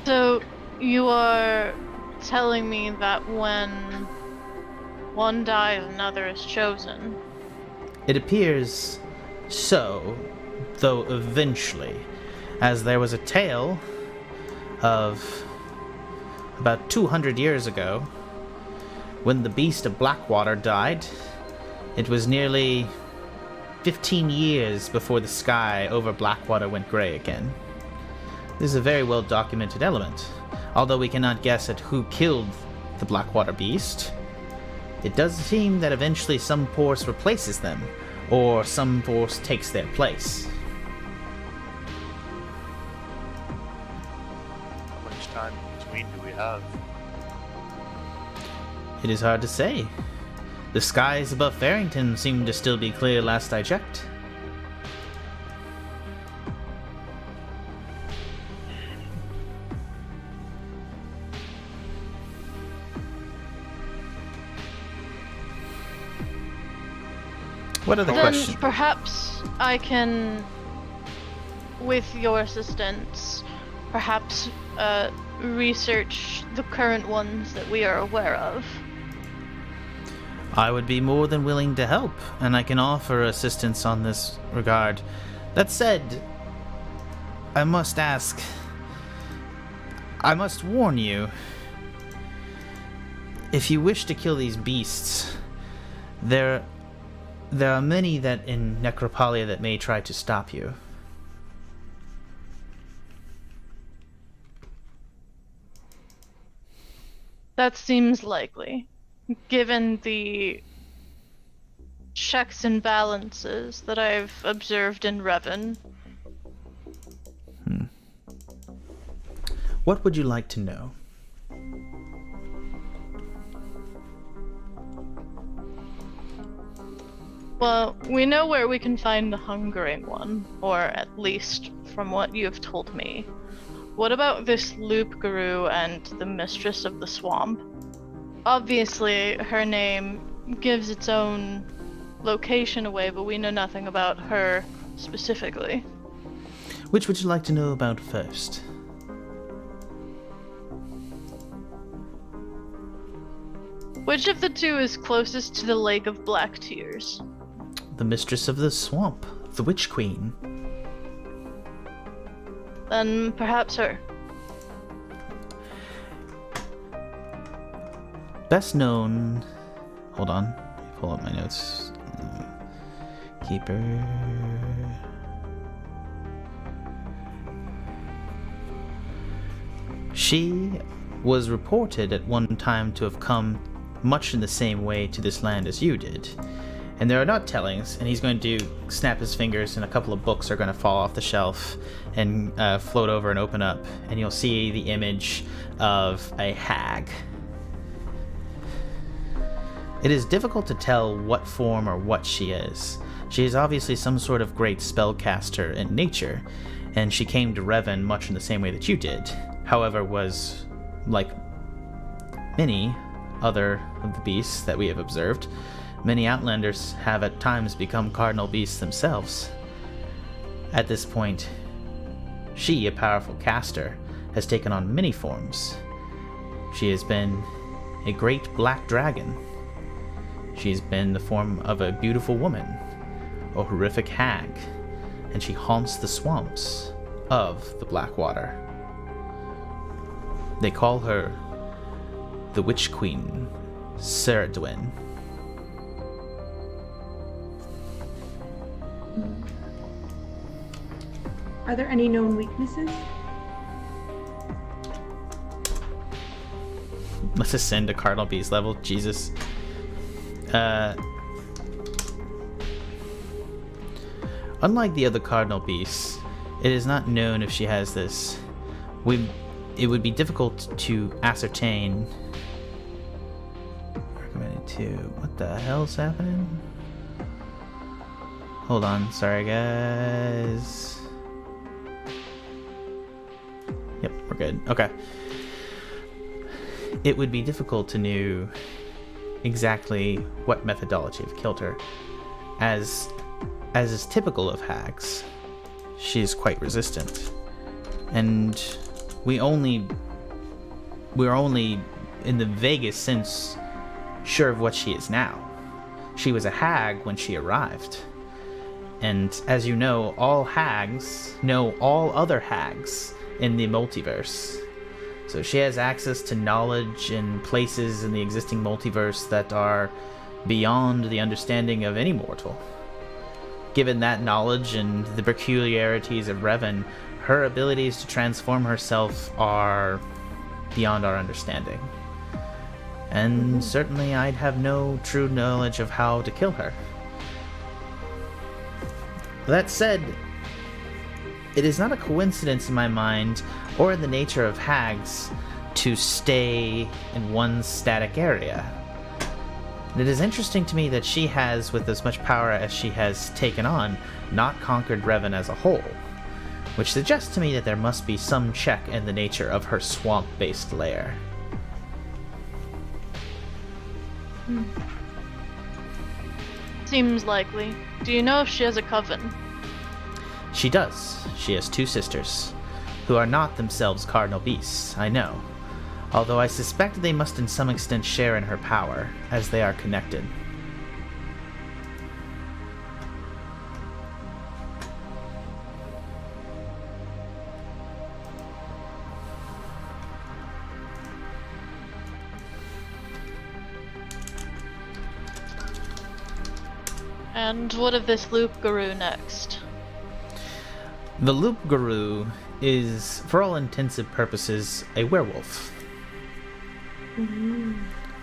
So, you are telling me that when one dies, another is chosen? It appears so, though eventually, as there was a tale of about 200 years ago, when the beast of Blackwater died. It was nearly 15 years before the sky over Blackwater went grey again. This is a very well documented element. Although we cannot guess at who killed the Blackwater beast, it does seem that eventually some force replaces them, or some force takes their place. How much time in between do we have? It is hard to say. The skies above Farrington seem to still be clear last I checked. What other Then questions? perhaps I can, with your assistance, perhaps research the current ones that we are aware of. I would be more than willing to help, and I can offer assistance on this regard. That said, I must warn you, if you wish to kill these beasts, there are many that in Necropolia that may try to stop you. That seems likely, given the checks and balances that I've observed in Revon. What would you like to know? Well, we know where we can find the Hungering One, or at least from what you have told me. What about this Loop Guru and the Mistress of the Swamp? Obviously, her name gives its own location away, but we know nothing about her specifically. Which would you like to know about first? Which of the two is closest to the Lake of Black Tears? The Mistress of the Swamp, the Witch Queen. Then perhaps her. Best known... Hold on. Let me pull up my notes. Keeper... She was reported at one time to have come much in the same way to this land as you did. And there are not tellings, and he's going to snap his fingers, and a couple of books are going to fall off the shelf and float over and open up, and you'll see the image of a hag. It is difficult to tell what form or what she is. She is obviously some sort of great spellcaster in nature, and she came to Revon much in the same way that you did. However, was, like many other of the beasts that we have observed, many Outlanders have at times become cardinal beasts themselves. At this point, she, a powerful caster, has taken on many forms. She has been a great black dragon. She has been the form of a beautiful woman, a horrific hag, and she haunts the swamps of the Blackwater. They call her the Witch Queen, Ceridwen. Are there any known weaknesses? Let's ascend to Cardinal Beast level. Jesus. Unlike the other Cardinal Beasts, it is not known if she has this. It would be difficult to ascertain. Recommended to. What the hell's happening? Hold on. Sorry, guys. Yep, we're good. Okay. It would be difficult to know exactly what methodology have killed her. As is typical of hags, she is quite resistant. And we're only in the vaguest sense sure of what she is now. she was a hag when she arrived. And as you know, all hags know all other hags in the multiverse. So she has access to knowledge and places in the existing multiverse that are beyond the understanding of any mortal. Given that knowledge and the peculiarities of Revon, her abilities to transform herself are beyond our understanding. And certainly I'd have no true knowledge of how to kill her. That said, it is not a coincidence in my mind, or in the nature of hags, to stay in one static area. And it is interesting to me that she has, with as much power as she has taken on, not conquered Revon as a whole, which suggests to me that there must be some check in the nature of her swamp-based lair. Seems likely. Do you know if she has a coven? She does. She has 2 sisters, who are not themselves cardinal beasts, I know. Although I suspect they must in some extent share in her power, as they are connected. And what of this loop guru next? The Loop Guru is, for all intensive purposes, a werewolf.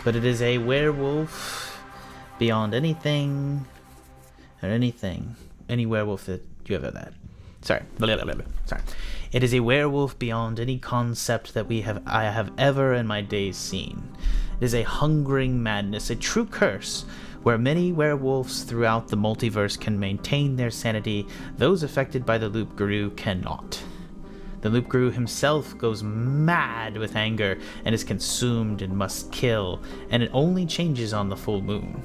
But it is a werewolf beyond anything or anything. Any werewolf that you ever that. Sorry. Sorry. It is a werewolf beyond any concept that I have ever in my days seen. It is a hungering madness, a true curse, where many werewolves throughout the multiverse can maintain their sanity, those affected by the Loop Guru cannot. The Loop Guru himself goes mad with anger and is consumed and must kill, and it only changes on the full moon.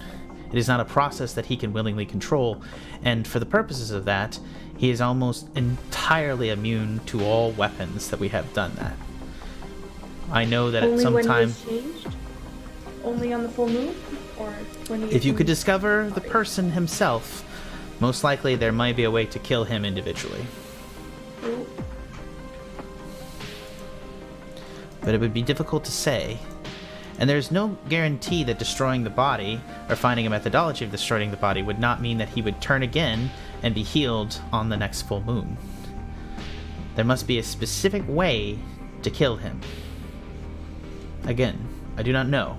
It is not a process that he can willingly control, and for the purposes of that, he is almost entirely immune to all weapons that we have done that. I know that Only at some when time... he was changed? Only on the full moon? Or when he If you could discover the person himself, most likely there might be a way to kill him individually. Ooh. But it would be difficult to say. And there's no guarantee that destroying the body, or finding a methodology of destroying the body, would not mean that he would turn again and be healed on the next full moon. There must be a specific way to kill him. Again, I do not know.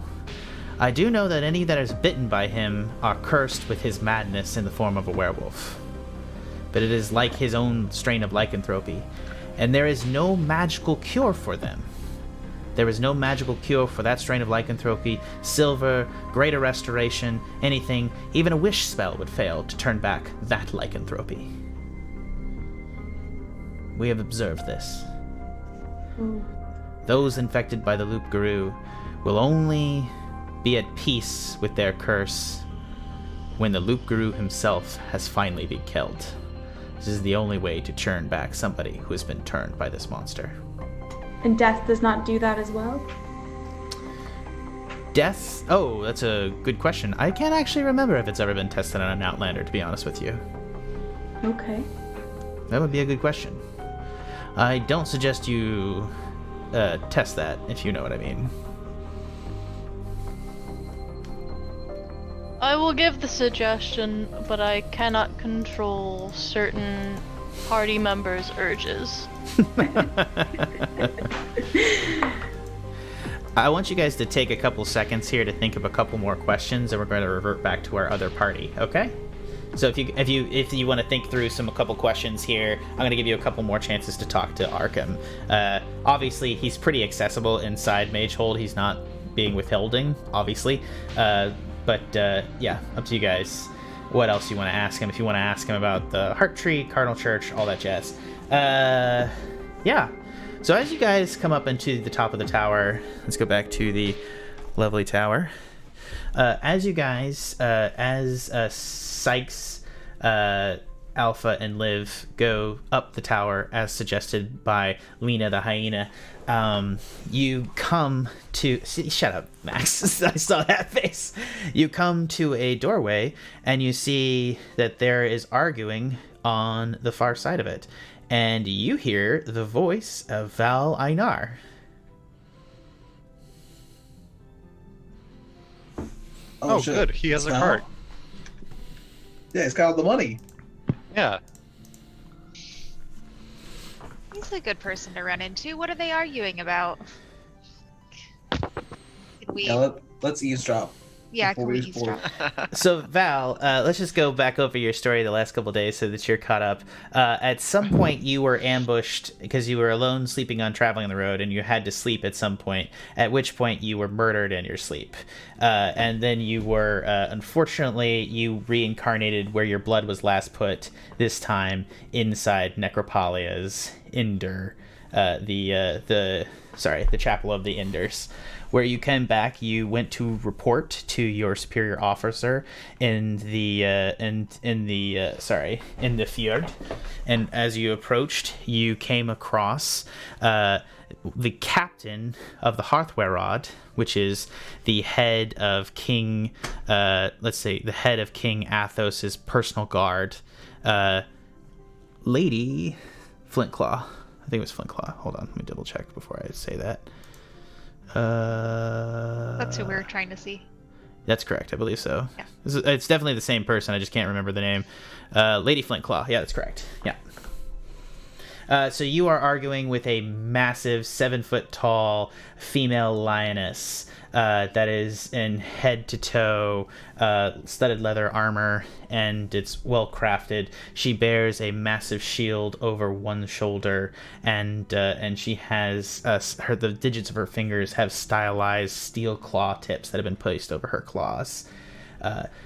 I do know that any that is bitten by him are cursed with his madness in the form of a werewolf. But it is like his own strain of lycanthropy, and there is no magical cure for them. There is no magical cure for that strain of lycanthropy, silver, greater restoration, anything, even a wish spell would fail to turn back that lycanthropy. We have observed this. Those infected by the Loop Guru will only be at peace with their curse when the Loop Guru himself has finally been killed. This is the only way to churn back somebody who has been turned by this monster. And death does not do that as well? Death? Oh, that's a good question. I can't actually remember if it's ever been tested on an Outlander, to be honest with you. Okay. That would be a good question. I don't suggest you test that, if you know what I mean. I will give the suggestion, but I cannot control certain party members' urges. I want you guys to take a couple seconds here to think of a couple more questions, and we're going to revert back to our other party, okay? So if you want to think through a couple questions here, I'm going to give you a couple more chances to talk to Arkham. Obviously, he's pretty accessible inside Magehold. He's not being withholding, obviously. But yeah, up to you guys. What else you want to ask him? If you want to ask him about the Heart Tree, Cardinal Church, all that jazz. Yeah. So as you guys come up into the top of the tower, let's go back to the lovely tower. As you guys, as Sikes Alpha and Liv go up the tower as suggested by Lena the hyena, you come to... shut up, Max. I saw that face. You come to a doorway, and you see that there is arguing on the far side of it. And you hear the voice of Val Einar. Oh, shit. good. He has a cart. Yeah, he's got all the money. Yeah. He's a good person to run into. What are they arguing about? Can we... Yeah, let's eavesdrop. Yeah, before can we we explore. eavesdrop? So, Val, let's just go back over your story the last couple of days so that you're caught up. At some point, you were ambushed because you were alone sleeping on traveling on the road, and you had to sleep at some point, at which point you were murdered in your sleep. And then you were, unfortunately, you reincarnated where your blood was last put, this time inside Necropolia's Inder, the Chapel of the Inders. Where you came back, you went to report to your superior officer in the fjord, and as you approached, you came across the captain of the Hearthwerod, which is the head of King, the head of King Athos's personal guard, Lady Flintclaw. I think it was Flintclaw. Hold on, let me double check before I say that. That's who we were trying to see. That's correct, I believe so. Yeah. It's definitely the same person, I just can't remember the name. Lady Flintclaw, yeah, that's correct. Yeah. So you are arguing with a massive 7-foot-tall female lioness that is in head-to-toe studded leather armor, and it's well crafted. She bears a massive shield over one shoulder, and she has the digits of her fingers have stylized steel claw tips that have been placed over her claws.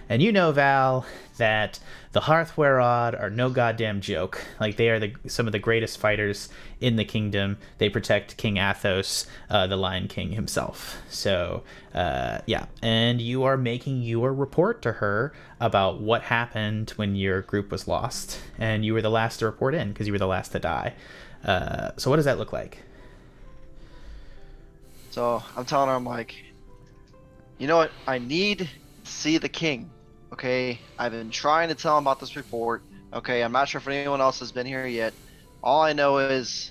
And you know, Val, that the Hearthwerod are no goddamn joke. Like, they are some of the greatest fighters in the kingdom. They protect King Athos, the Lion King himself. So, yeah. And you are making your report to her about what happened when your group was lost. And you were the last to report in, because you were the last to die. So what does that look like? So I'm telling her, I'm like, you know what? I need to see the king. Okay, I've been trying to tell him about this report. Okay, I'm not sure if anyone else has been here yet. All I know is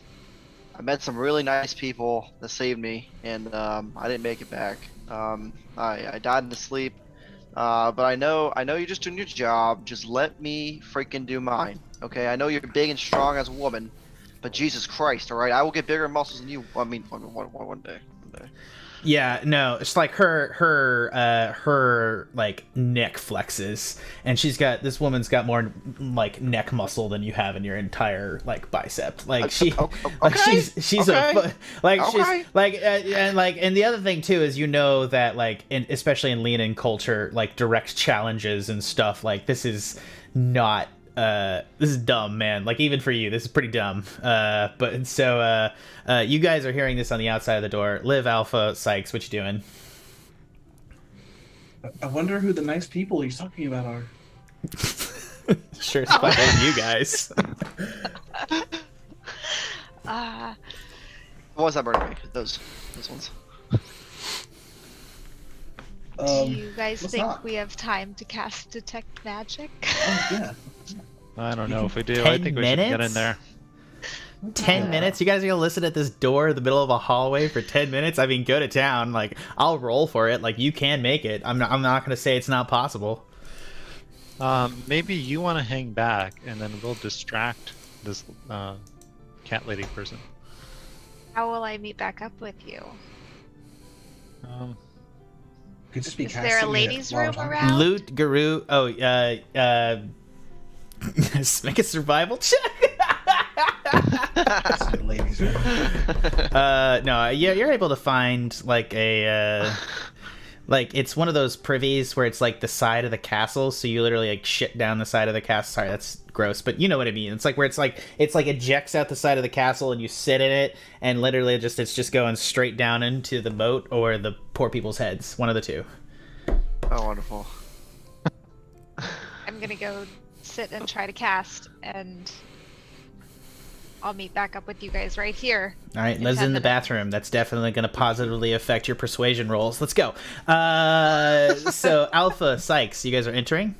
I met some really nice people that saved me, and I didn't make it back. I died in the sleep. But I know you're just doing your job. Just let me freaking do mine. Okay, I know you're big and strong as a woman, but Jesus Christ, all right? I will get bigger muscles than you. I mean, one day. Yeah, no, it's like her like neck flexes, and this woman's got more like neck muscle than you have in your entire like bicep. Like she's and the other thing too is, you know, that like especially in Leonin culture, like direct challenges and stuff, like this is not this is dumb, man. Like, even for you, this is pretty dumb. But so you guys are hearing this on the outside of the door. Liv, Alpha, Sikes, what you doing? I wonder who the nice people he's talking about are. Sure as fuck ain't you guys. What was that burning me? Those ones. Do you guys think not? we have time to cast Detect Magic? Oh, yeah. I don't know if we do. 10 I think we should get minutes? in there. 10 minutes? You guys are gonna listen at this door in the middle of a hallway for 10 minutes? I mean, go to town. Like, I'll roll for it. Like, you can make it. I'm not gonna say it's not possible. Maybe you want to hang back, and then we'll distract this cat lady person. How will I meet back up with you? Could just be Is there a casting it ladies' while room I'm around? Loot, Guru. Oh, make a survival check. talking. Ladies' room. No, yeah, you're able to find like a like, it's one of those privies where it's like the side of the castle, so you literally like shit down the side of the castle. Sorry, that's gross, but you know what I mean. It's like where it's like ejects out the side of the castle and you sit in it, and literally it's just going straight down into the moat or the poor people's heads. One of the two. Oh, wonderful. I'm gonna go sit and try to cast, and I'll meet back up with you guys right here. All right, in Liv's 10 in the minutes. bathroom. That's definitely going to positively affect your persuasion rolls. Let's go. So, Alpha, Sikes, you guys are entering?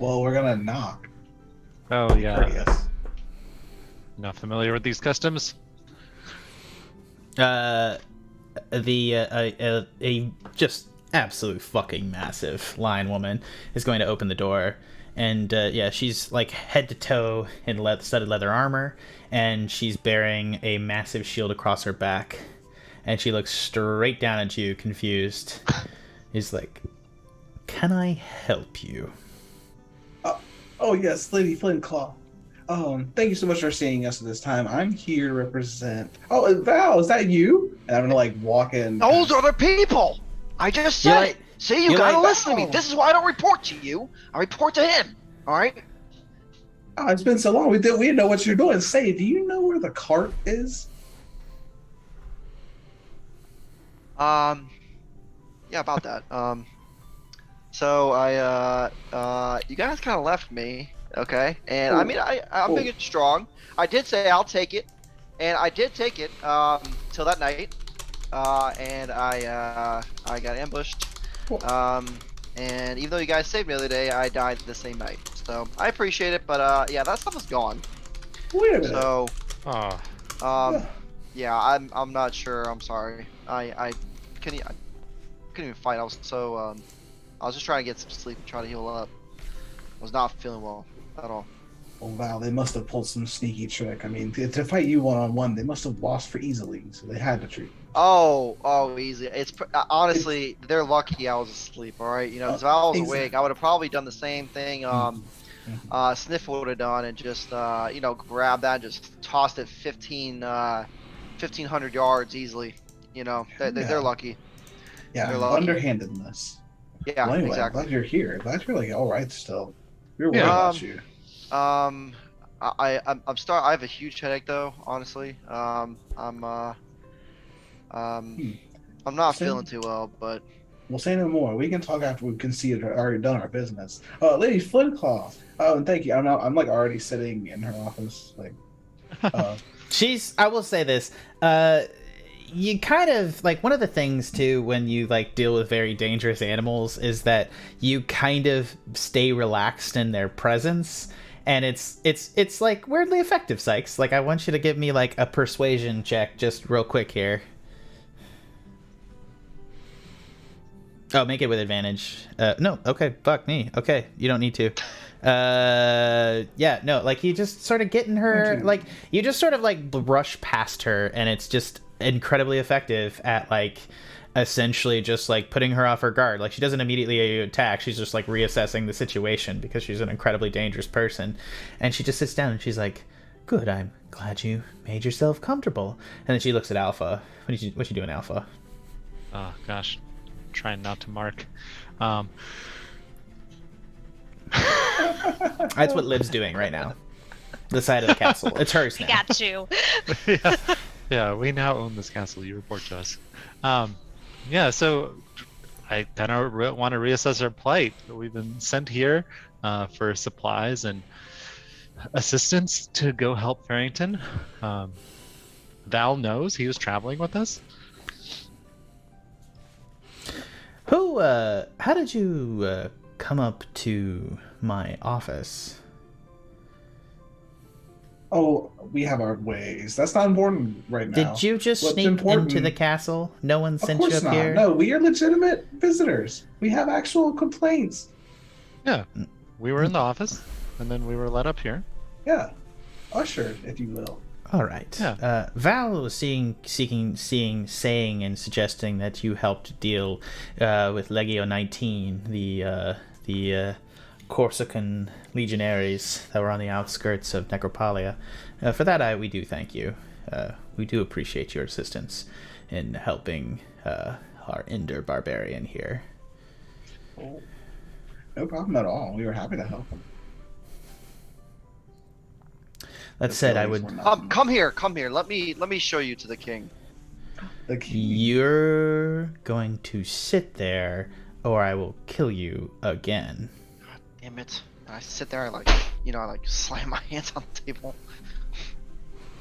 Well, we're gonna knock. Oh yeah. Courteous. Not familiar with these customs. A just absolute fucking massive lion woman is going to open the door, and yeah, she's like head to toe in studded leather armor, and she's bearing a massive shield across her back, and she looks straight down at you, confused. He's like, "Can I help you?" Oh yes, Lady Flintclaw. Thank you so much for seeing us at this time. I'm here to represent. Oh, Val, is that you? And I'm gonna like walk in. Those are the people. I just You said like- it. See, you you gotta like- listen to me. This is why I don't report to you. I report to him. All right. Oh, it's been so long. We didn't know what you're doing. Say, do you know where the cart is? Yeah, about that. So you guys kind of left me, okay? And I mean, I'm big and strong. I did say I'll take it, and I did take it till that night, and I got ambushed. And even though you guys saved me the other day, I died the same night. So I appreciate it, but yeah, that stuff is gone. Wait a minute. So Oh, yeah, I'm not sure. I'm sorry. I couldn't even fight. I was so I was just trying to get some sleep and try to heal up. I was not feeling well at all. Oh wow, they must have pulled some sneaky trick. I mean, to fight you one-on-one, they must have lost for easily, so they had to treat. Oh, easy. It's honestly, they're lucky I was asleep. All right, you know, if I was Exactly. awake, I would have probably done the same thing. Sniff would have done, and just you know, grabbed that, and just tossed it 1,500 yards easily. You know, they're lucky. Yeah, They're lucky. underhandedness. Yeah, Well, anyway, exactly. glad you're here. Glad you're like all right still. We're worried Yeah. about you. I have a huge headache though, honestly. I'm not Same. feeling too well, but We'll say no more. We can talk after we can see it already done our business. Lady Flintclaw. Oh, and thank you. I'm like already sitting in her office, like. I will say this, you kind of like, one of the things too when you like deal with very dangerous animals is that you kind of stay relaxed in their presence, and it's like weirdly effective, Sikes. Like, I want you to give me like a persuasion check just real quick here. Oh, make it with advantage. No, okay, fuck me. Okay, you don't need to. Yeah, no, like you just sort of get in her, like you just sort of like brush past her, and it's just incredibly effective at like essentially just like putting her off her guard. Like, she doesn't immediately attack, she's just like reassessing the situation because she's an incredibly dangerous person, and she just sits down and she's like, "Good, I'm glad you made yourself comfortable." And then she looks at Alpha. What you doing, Alpha? oh gosh, trying not to mark. That's what Liv's doing right now. The side of the castle. It's hers I now. got you. Yeah, we now own this castle. You report to us. Yeah, so I kind of want to reassess our plight. We've been sent here for supplies and assistance to go help Farrington. Val knows he was traveling with us. How did you come up to my office? Oh, we have our ways. That's not important right now. Did you just What's sneak important- into the castle? No one Of sent you course up not. here? No, we are legitimate visitors. We have actual complaints. Yeah, we were in the office, and then we were led up here. Yeah, ushered, if you will. All right. Yeah. Val was saying and suggesting that you helped deal with Legio 19, the Corsican legionaries that were on the outskirts of Necropolia. For that, we do thank you. We do appreciate your assistance in helping our Ender barbarian here. Oh, no problem at all. We were happy to help him. That said, I would. come here. Let me show you to the king. The key. You're going to sit there, or I will kill you again. Damn it. And I sit there and I slam my hands on the table.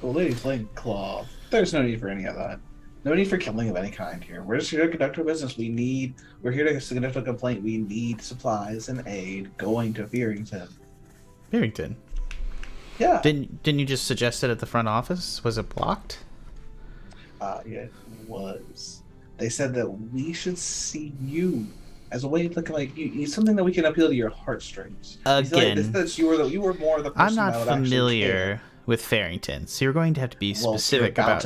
Well, Lady Flameclaw, there's no need for any of that. No need for killing of any kind here. We're just here to conduct our business. We're here to conduct a complaint. We need supplies and aid going to Fearington. Fearington? Yeah. Didn't you just suggest it at the front office? Was it blocked? Yeah, it was. They said that we should see you as a way of looking like you, something that we can appeal to your heartstrings. Again, you were more the person I'm not that would familiar with Fearington, so you're going to have to be specific about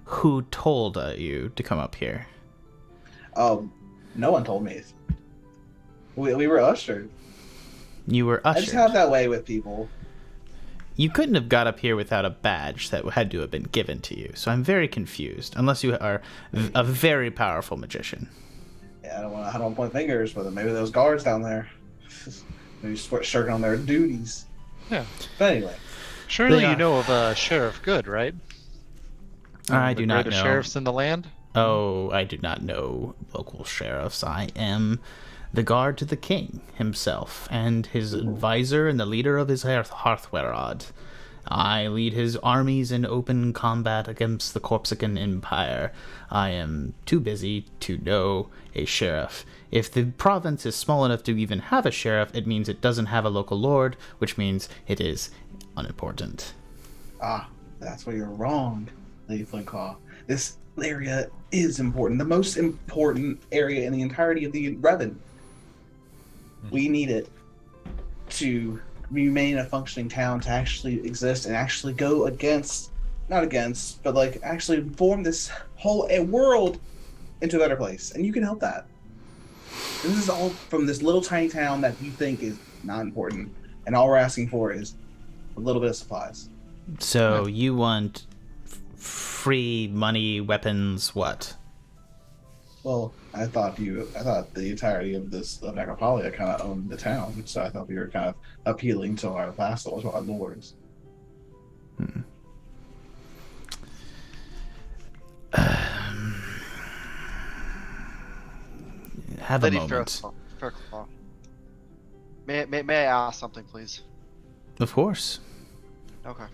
who told you to come up here. No one told me. We were ushered. You were ushered. I just have that way with people. You couldn't have got up here without a badge that had to have been given to you, so I'm very confused, unless you are a very powerful magician. Yeah, I don't want to point fingers, but maybe those guards down there, maybe shirking on their duties. Yeah. But anyway. Surely you know of Sheriff Good, right? I do not know. The sheriffs in the land? Oh, I do not know local sheriffs. I am the guard to the king himself, and his advisor and the leader of his Hearthwerod. I lead his armies in open combat against the Corpsican Empire. I am too busy to know a sheriff. If the province is small enough to even have a sheriff, it means it doesn't have a local lord, which means it is unimportant. Ah, that's where you're wrong, Lady Flameclaw. This area is important. The most important area in the entirety of the Revon. We need it to remain a functioning town, to actually exist and actually go actually form this whole world into a better place. And you can help that. This is all from this little tiny town that you think is not important. And all we're asking for is a little bit of supplies. So you want free money, weapons, what? Well, I thought the entirety of Necropolia kind of owned the town, so I thought we were kind of appealing to our vassals, our lords. Have Lady a moment. Fairclaw. May I ask something, please? Of course. Okay.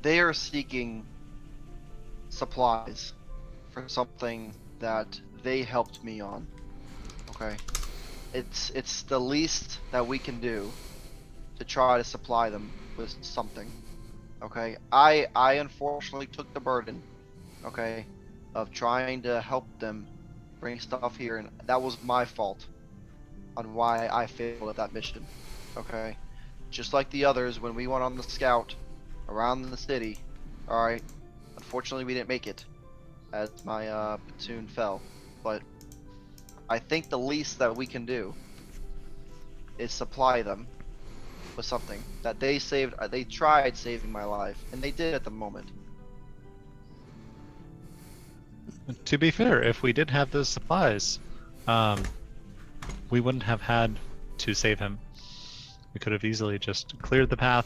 They are seeking supplies for something that they helped me on. Okay. It's the least that we can do to try to supply them with something. Okay. I unfortunately took the burden, okay, of trying to help them bring stuff here, and that was my fault on why I failed at that mission. Okay. Just like the others when we went on the scout around the city. Alright. Unfortunately we didn't make it, as my platoon fell. But I think the least that we can do is supply them with something that they saved. They tried saving my life, and they did at the moment. To be fair, if we did have those supplies, we wouldn't have had to save him. We could have easily just cleared the path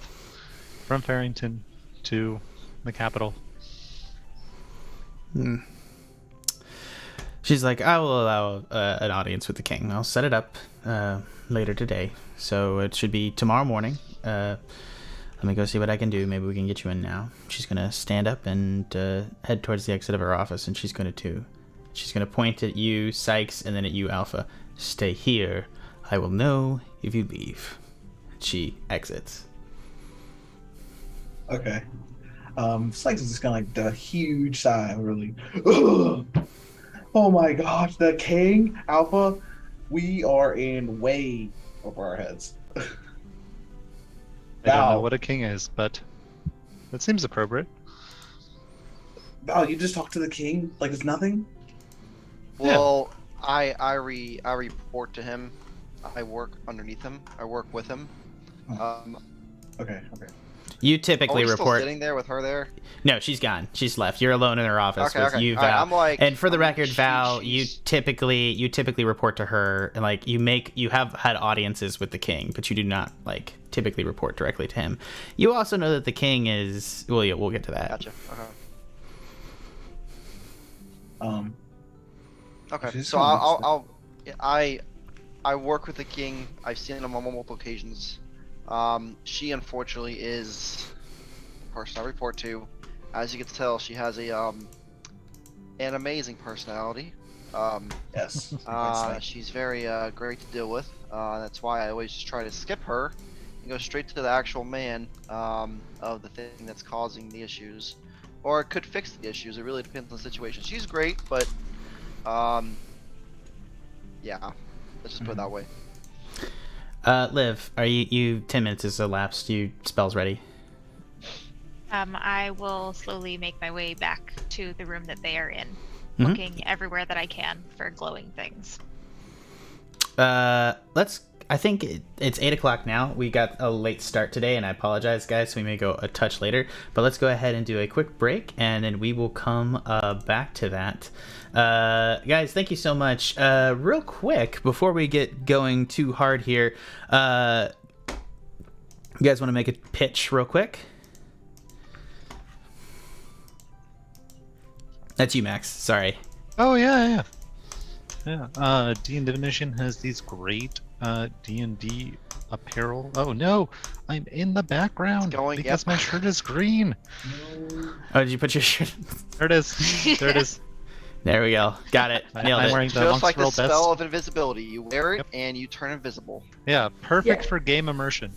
from Fearington to the capital. She's like, I will allow an audience with the king. I'll set it up later today. So it should be tomorrow morning. Let me go see what I can do. Maybe we can get you in now. She's going to stand up and head towards the exit of her office, and she's going to point at you, Sikes, and then at you, Alpha. Stay here. I will know if you leave. She exits. Okay. Sikes is just kind of like the huge sigh, really. Ugh! Oh my gosh, the king, Alpha, we are in way over our heads. I don't know what a king is, but that seems appropriate. Val, you just talk to the king like it's nothing? Well, yeah. I report to him. I work underneath him. I work with him. Okay. You typically Are we report. Still sitting there with her there? No, she's gone. She's left. You're alone in her office with you, Val. Right, I'm like, and for the record, Val, you typically report to her, and like you have had audiences with the king, but you do not like typically report directly to him. You also know that the king is. Well, yeah, we'll get to that. Gotcha. Okay. Okay. So I work with the king. I've seen him on multiple occasions. She unfortunately is the person I report to. As you can tell, she has an amazing personality. Yes. She's very great to deal with. That's why I always just try to skip her and go straight to the actual man of the thing that's causing the issues, or it could fix the issues. It really depends on the situation. She's great, but yeah, let's just put it that way. Liv, are you 10 minutes has elapsed. You spells ready. I will slowly make my way back to the room that they are in, Mhm. looking everywhere that I can for glowing things. I think it's 8 o'clock now. We got a late start today, and I apologize, guys. So we may go a touch later, but let's go ahead and do a quick break, and then we will come back to that. Guys, thank you so much. Real quick, before we get going too hard here, you guys want to make a pitch real quick? That's you, Max. Sorry. Oh yeah. D&D Divination has these great D&D apparel. Oh no, I'm in the background because my shirt is green. Oh, did you put your shirt? There it is. There it is. There we go. Got it. Nailed I'm it. wearing the Just like the Monk's World spell Best. of invisibility. You wear it Yep. and you turn invisible. Yeah, perfect Yeah. for game immersion.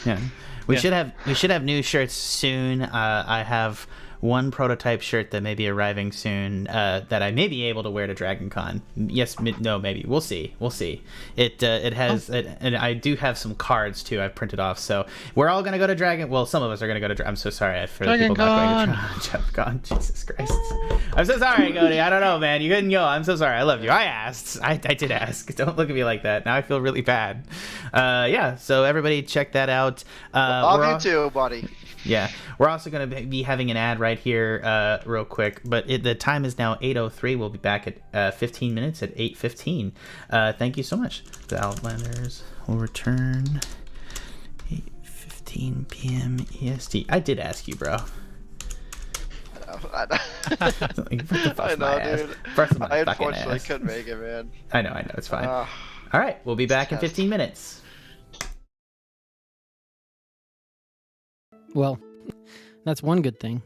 Yeah. We Yeah. should have new shirts soon. I have one prototype shirt that may be arriving soon that I may be able to wear to Dragon Con. Yes, no, maybe. We'll see. It has and I do have some cards too I've printed off. So we're all going to go to Dragon. Well, some of us are going to go to I'm so sorry for the people not going to Dragon Con. Jesus Christ. I'm so sorry, Cody. I don't know, man. You couldn't go. I'm so sorry. I love you. I asked. I did ask. Don't look at me like that. Now I feel really bad. Yeah, so everybody check that out. Love you too, buddy. Yeah, we're also going to be having an ad right here real quick, but the time is now 8:03. We'll be back at 15 minutes at 8:15. Thank you so much. The Outlanders will return 8:15 p.m. EST. I did ask you, bro. I know, dude. I unfortunately couldn't make it, man. I know. It's fine. All right, we'll be back in 15 minutes. Well, that's one good thing.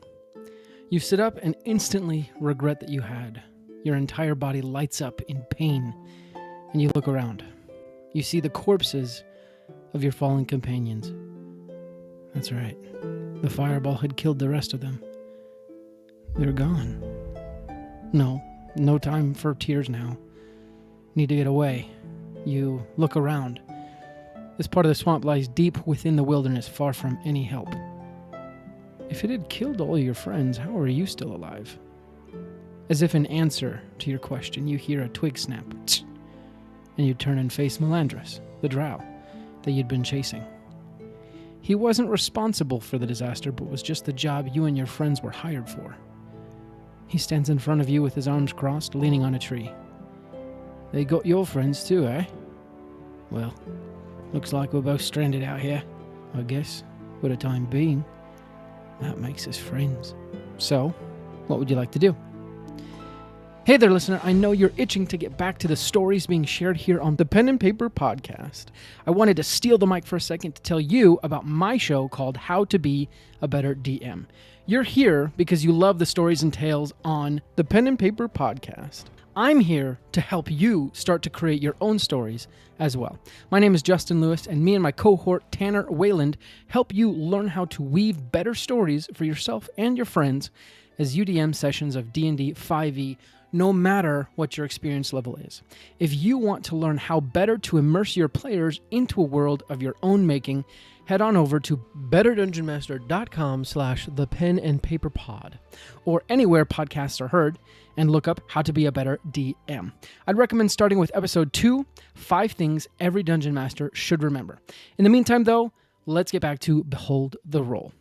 You sit up and instantly regret that you had. Your entire body lights up in pain, and you look around. You see the corpses of your fallen companions. That's right. The fireball had killed the rest of them. They're gone. No time for tears now. Need to get away. You look around. This part of the swamp lies deep within the wilderness, far from any help. If it had killed all your friends, how are you still alive? As if in answer to your question, you hear a twig snap, and you turn and face Melandris, the drow that you'd been chasing. He wasn't responsible for the disaster, but was just the job you and your friends were hired for. He stands in front of you with his arms crossed, leaning on a tree. They got your friends too, eh? Well, looks like we're both stranded out here, I guess, for the time being. That makes us friends. So, what would you like to do? Hey there, listener. I know you're itching to get back to the stories being shared here on the Pen and Paper Podcast. I wanted to steal the mic for a second to tell you about my show called How to Be a Better DM. You're here because you love the stories and tales on the Pen and Paper Podcast. I'm here to help you start to create your own stories as well. My name is Justin Lewis, and me and my cohort Tanner Wayland help you learn how to weave better stories for yourself and your friends as UDM sessions of D&D 5e, no matter what your experience level is. If you want to learn how better to immerse your players into a world of your own making, head on over to betterdungeonmaster.com/thepenandpaperpod or anywhere podcasts are heard and look up How to Be a Better DM. I'd recommend starting with episode 2, 5 Things Every Dungeon Master Should Remember. In the meantime, though, let's get back to Behold the Roll.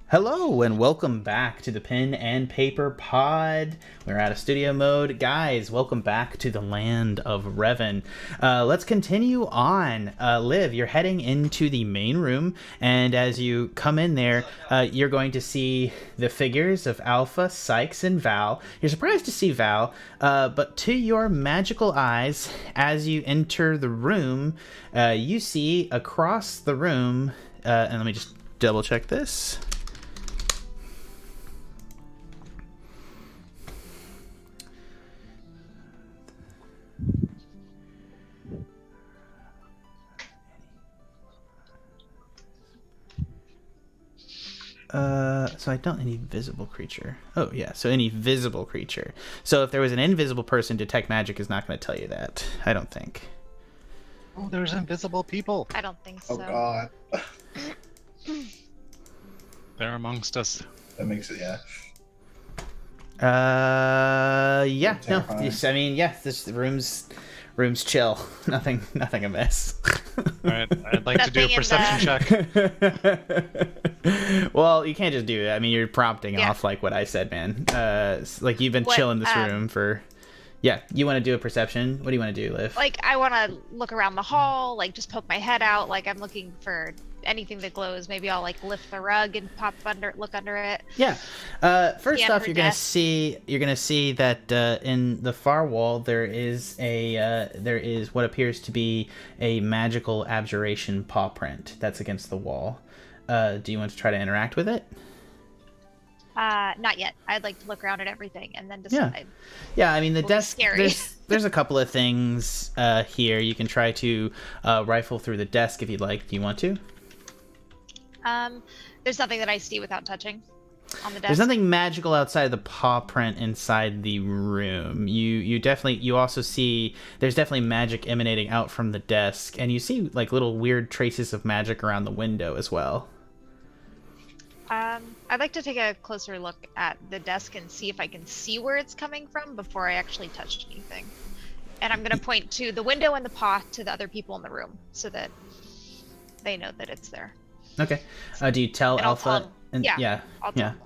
Hello and welcome back to the Pen and Paper Pod. We're out of studio mode. Guys, welcome back to the land of Revon. Let's continue on. Liv, you're heading into the main room, and as you come in there, you're going to see the figures of Alpha, Sikes, and Val. You're surprised to see Val, but to your magical eyes, as you enter the room, you see across the room, and let me just double check this. So I don't any visible creature. Oh yeah, so any visible creature. So if there was an invisible person, detect magic is not going to tell you that. I don't think. Oh, there's invisible people. I don't think so. Oh God. They're amongst us. That makes it, yeah. Yeah, no. Terrifying. Yes, I mean, yeah. This room's chill. Nothing amiss. All right, I'd like to do a Nothing in perception check. Well, you can't just do that. I mean, you're prompting Yeah. off like what I said, man. Like you've been What, chilling this room for. Yeah, you want to do a perception? What do you want to do, Liv? Like, I want to look around the hall, like, just poke my head out, like, I'm looking for anything that glows. Maybe I'll, like, lift the rug and look under it. Yeah. First Scan off, for you're gonna death. see that in the far wall there is what appears to be a magical abjuration paw print that's against the wall. Do you want to try to interact with it? Not yet. I'd like to look around at everything and then decide. Yeah, I mean the Will be desk. scary. There's a couple of things here. You can try to rifle through the desk if you'd like. Do you want to? There's nothing that I see without touching on the desk. There's nothing magical outside of the paw print inside the room. You also see there's definitely magic emanating out from the desk, and you see like little weird traces of magic around the window as well. I'd like to take a closer look at the desk and see if I can see where it's coming from before I actually touch anything. And I'm going to point to the window and the paw to the other people in the room so that they know that it's there. Okay. Do you tell And I'll Alpha? tell them- yeah, I'll tell them.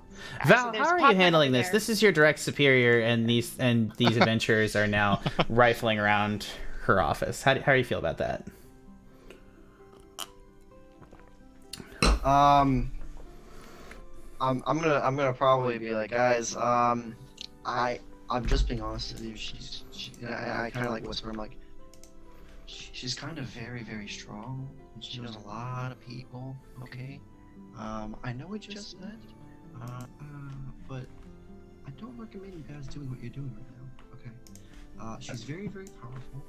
Val, So there's how are paw you print handling over this? there. This is your direct superior, and these adventurers are now rifling around her office. How do you feel about that? I'm gonna probably be like, guys, I'm just being honest with you. I kind of like whisper. I'm like, she's kind of very, very strong. And she knows a lot of people. Okay. I know we just met. But I don't recommend you guys doing what you're doing right now. Okay. She's very, very powerful.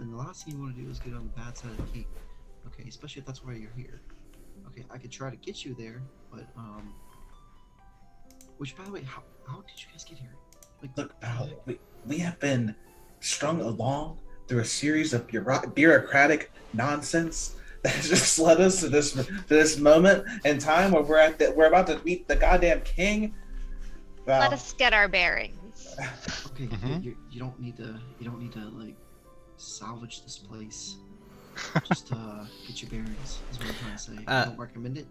And the last thing you want to do is get on the bad side of the king. Okay, especially if that's why you're here. Okay, I could try to get you there, but which, by the way, how did you guys get here? Like, Look, Val, we have been strung along through a series of bureaucratic nonsense that has just led us to this moment in time where we're about to meet the goddamn king. Val, Let us get our bearings. okay, Mhm. you don't need to like salvage this place. Just get your bearings. Is what I'm trying to say. I don't recommend it.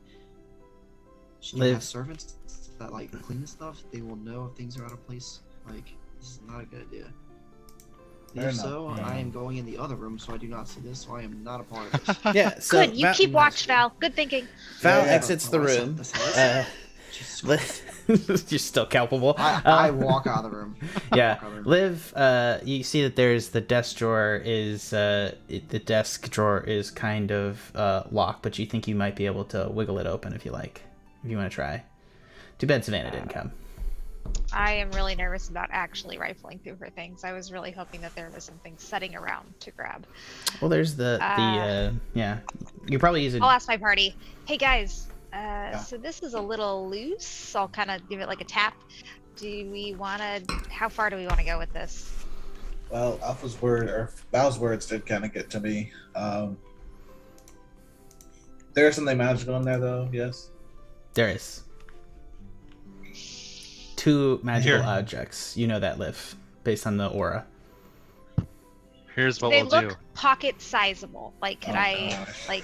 She can Liv. have servants that like clean this stuff. They will know if things are out of place. Like, this is not a good idea. Fair If enough. so, Yeah. I am going in the other room, so I do not see this. So I am not a part of this. Yeah. So Good, you keep watch, Val. Good thinking. Val Yeah. exits the room. Jesus Christ. You're still culpable. I walk out of the room. Yeah, Walk out of the room. Liv, you see that there's the desk drawer is the desk drawer is kind of locked, but you think you might be able to wiggle it open if you want to try. Too bad Savannah didn't come. I am really nervous about actually rifling through her things. I was really hoping that there was something setting around to grab. Well, there's the yeah. You probably use it. I'll ask my party. Hey guys, Yeah. so this is a little loose. I'll kind of give it like a tap. Do we want to? How far do we want to go with this? Well, Val's words did kind of get to me. There's something magical in there, though. Yes. There is 2 magical Here. objects. You know that, Liv, based on the aura. Here's what They we'll look do. pocket sizable. Like, could Oh, I gosh. like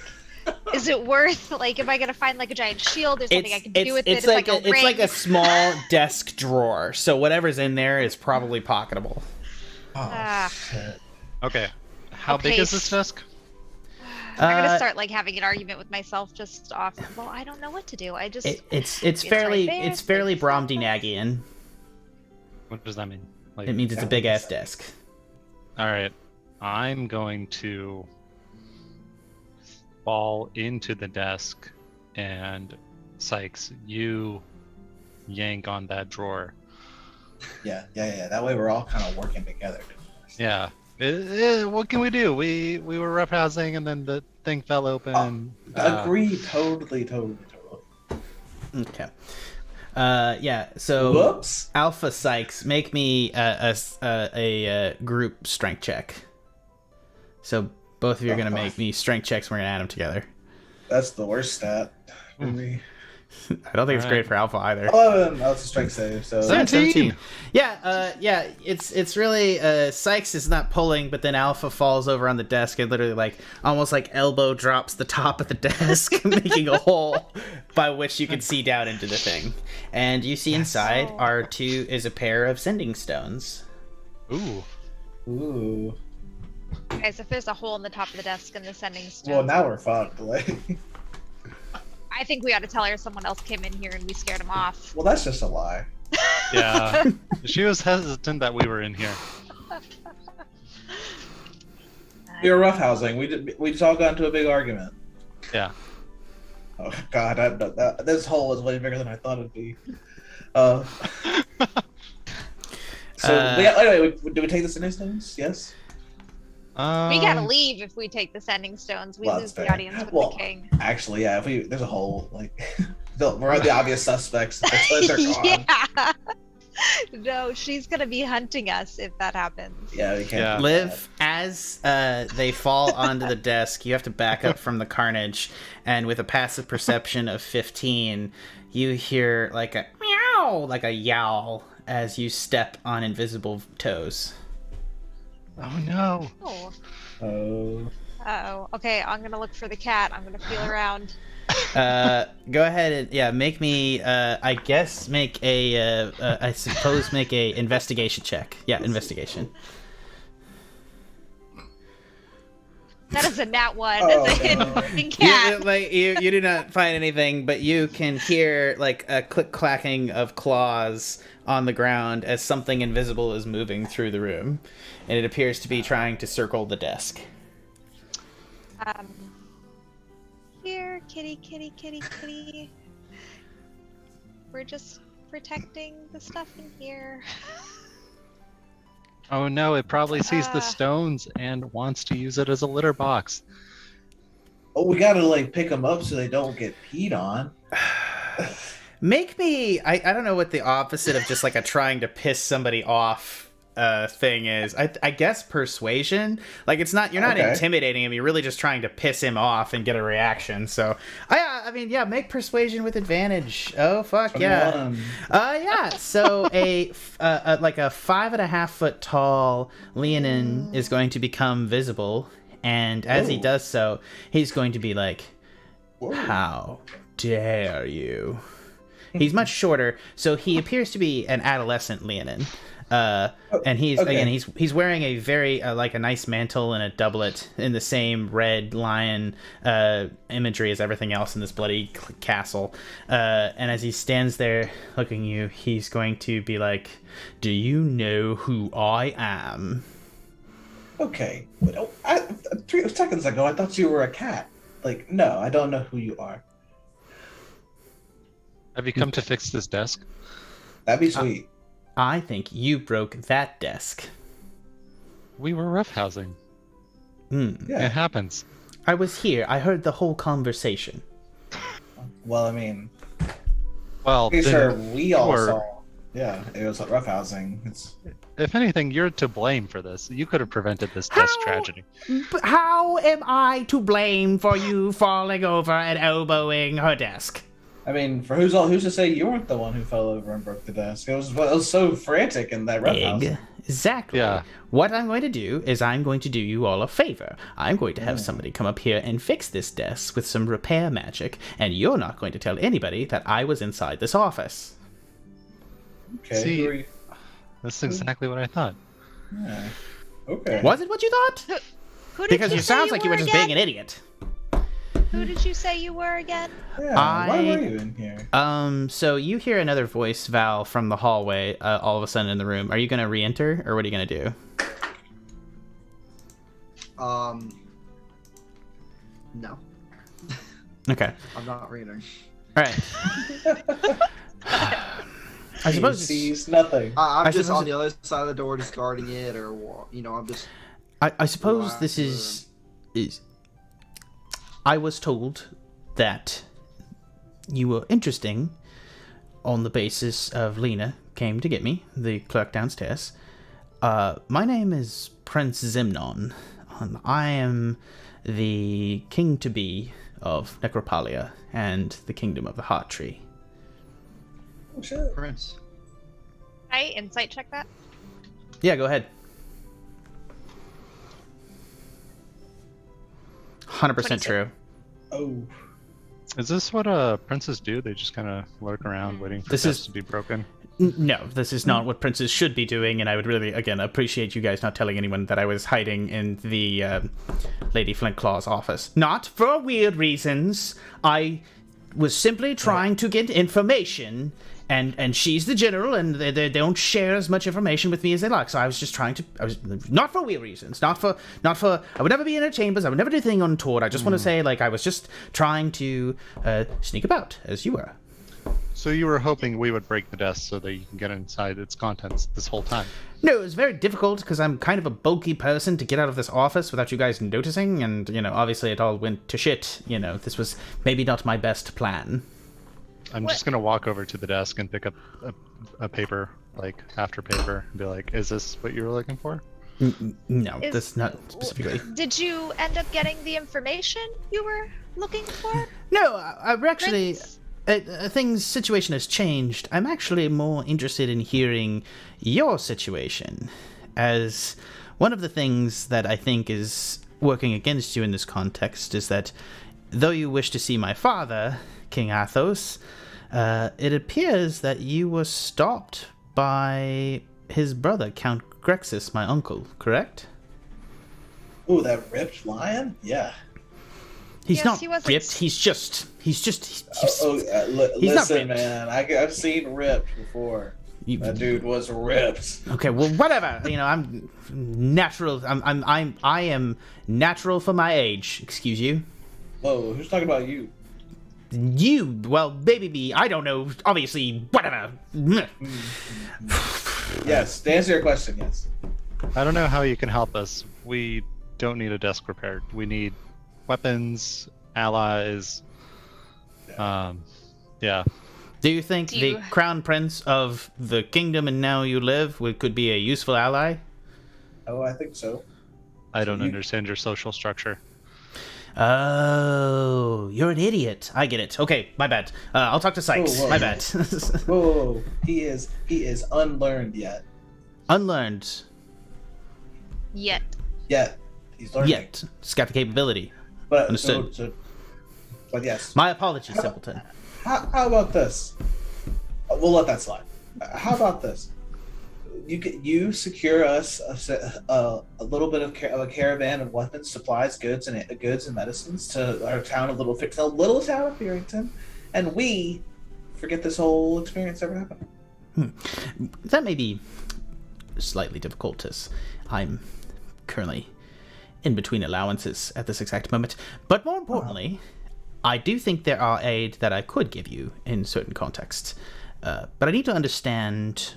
Is it worth, like, am I gonna find like a giant shield or something I can do with it? It's like a it's like a small desk drawer. So whatever's in there is probably pocketable. Oh, shit. Okay. How Okay, big is this desk? I'm gonna start like having an argument with myself just off. Well, I don't know what to do. I just It's fairly right there, it's fairly it's right there. Bromdinagian. What does that mean? Like, It means it's a big ass desk. all right. I'm going to fall into the desk, and Sikes, you yank on that drawer. Yeah. That way we're all kind of working together. Yeah. What can we do? We were roughhousing, and then the thing fell open. Agree. Totally. Okay. Yeah. So Whoops. Alpha Sikes, make me a group strength check. So both of you are gonna make me strength checks. We're gonna add them together. That's the worst stat for me. I don't think it's great for Alpha either. 11. That's a strength save. So 17. Yeah. It's really Sikes is not pulling, but then Alpha falls over on the desk and literally like almost like elbow drops the top of the desk, making a hole by which you can see down into the thing. And you see inside is a pair of sending stones. Ooh. Guys, if there's a hole in the top of the desk and the sending stone, Well, now we're fucked. Like, I think we ought to tell her someone else came in here and we scared him off. well, that's just a lie. Yeah. She was hesitant that we were in here. We were roughhousing. We just all got into a big argument. Yeah. Oh God, this hole is way bigger than I thought it'd be. Anyway, do we take the sending stones? Yes. We gotta leave if we take the sending stones. We Well, lose that's the fair. audience with Well, the king. Actually, yeah. If there's a hole, like we're the obvious suspects. They're gone. Yeah. No, she's gonna be hunting us if that happens. Yeah, we can't. Yeah. do Liv, as they fall onto the desk, you have to back up from the carnage, and with a passive perception of 15, you hear like a meow, like a yowl, as you step on invisible toes. Oh no. Oh. that. Oh. Uh-oh. Okay, I'm gonna look for the cat. I'm gonna feel around. Go ahead and make me I guess make a I suppose make a investigation check. Yeah, investigation. That is a nat one. Oh, That's a no. hidden cat. You do not find anything, but you can hear like a click clacking of claws on the ground as something invisible is moving through the room, and it appears to be trying to circle the desk. Here, kitty, kitty, kitty, kitty. We're just protecting the stuff in here. Oh no, it probably sees the stones and wants to use it as a litter box. Oh, we gotta like pick them up so they don't get peed on. Make me I don't know what the opposite of just like a trying to piss somebody off thing is. I guess persuasion. Like you're not Okay. intimidating him, you're really just trying to piss him off and get a reaction. So I mean make persuasion with advantage. Oh fuck yeah. Yeah, so like a 5.5 foot tall Leonin is going to become visible, and as he does so, he's going to be like, how dare you? He's much shorter, so he appears to be an adolescent Leonin. And he's again he's wearing a very like a nice mantle and a doublet in the same red lion imagery as everything else in this bloody castle. And as he stands there looking at you, he's going to be like, "Do you know who I am?" Okay. But, 3 seconds ago, I thought you were a cat. Like, no, I don't know who you are. Have you come to fix this desk? That'd be sweet. I think you broke that desk. We were roughhousing. Yeah. It happens. I was here. I heard the whole conversation. Well, I mean, Well, pretty then sure we all were- saw. Yeah, it was roughhousing. if anything, you're to blame for this. You could have prevented this desk tragedy. But how am I to blame for you falling over and elbowing her desk? I mean, for who's to say you weren't the one who fell over and broke the desk? It was so frantic in that rep house. Exactly. Yeah. What I'm going to do is I'm going to do you all a favor. I'm going to have somebody come up here and fix this desk with some repair magic, and you're not going to tell anybody that I was inside this office. Okay. See, who are you? That's exactly what I thought. Yeah. Okay. Was it what you thought? Who did Because you you say sounds like you were just again? being an idiot. Who did you say you were again? Yeah. Why were you in here? So you hear another voice, Val, from the hallway, all of a sudden in the room. Are you going to re-enter, or what are you going to do? No. Okay. I'm not reading. All right. I suppose He sees nothing. I'm I just suppose on the other side of the door, just guarding it, or I'm just. I suppose this is. I was told that you were interesting on the basis of Lena came to get me, the clerk downstairs. My name is Prince Zimnon. I am the king-to-be of Necropolia and the Kingdom of the Heart Tree. Oh, shit. Prince. Can I insight check that? Yeah, go ahead. 100% 26. true. Oh. Is this what princes do? They just kind of lurk around waiting for This desks is- to be broken? No, this is not what princes should be doing, and I would really, again, appreciate you guys not telling anyone that I was hiding in the Lady Flintclaw's office. Not for weird reasons. I was simply trying to get information, and she's the general, and they don't share as much information with me as they like. So I was just trying to. I was not for weird reasons. Not for. I would never be in her chambers. I would never do anything untoward. I just want to say, like, I was just trying to sneak about as you were. So you were hoping we would break the desk so that you can get inside its contents this whole time? No, it was very difficult because I'm kind of a bulky person to get out of this office without you guys noticing, and, obviously it all went to shit. This was maybe not my best plan. I'm just gonna walk over to the desk and pick up a paper, like after paper, and be like, "Is this what you were looking for?" No, Is- that's not specifically. Did you end up getting the information you were looking for? No, I'm actually... Prince? Situation has changed. I'm actually more interested in hearing your situation, as one of the things that I think is working against you in this context is that though you wish to see my father, King Athos, it appears that you were stopped by his brother, Count Grexis, my uncle, correct? Ooh, that ripped lion? Yeah. He's Yes, not he wasn't- ripped, he's not Listen, ripped. man. I've seen ripped before. You- That dude was ripped. Okay, well, whatever. I'm natural. I am natural for my age. Excuse you. Whoa, who's talking about you? You, well, baby me. I don't know. Obviously, whatever. Yes, to answer your question, yes. I don't know how you can help us. We don't need a desk repaired. We need weapons, allies. Yeah. Do you think Do the you- crown prince of the kingdom and now you live could be a useful ally? Oh, I think so. I don't You- understand your social structure. Oh, you're an idiot. I get it. Okay, my bad. I'll talk to Sikes. Whoa. My bad. Whoa, he is unlearned yet. Unlearned. Yet. Yet. He's learning. Yet. It's got the capability. But, Understood. but yes. My apologies, simpleton. How about this? We'll let that slide. How about this? You secure us a little bit of a caravan of weapons, supplies, goods, and medicines to our town of little town of Fearington, and we forget this whole experience ever happened. That may be slightly difficult, as I'm currently in between allowances at this exact moment. But more importantly, I do think there are aid that I could give you in certain contexts. But I need to understand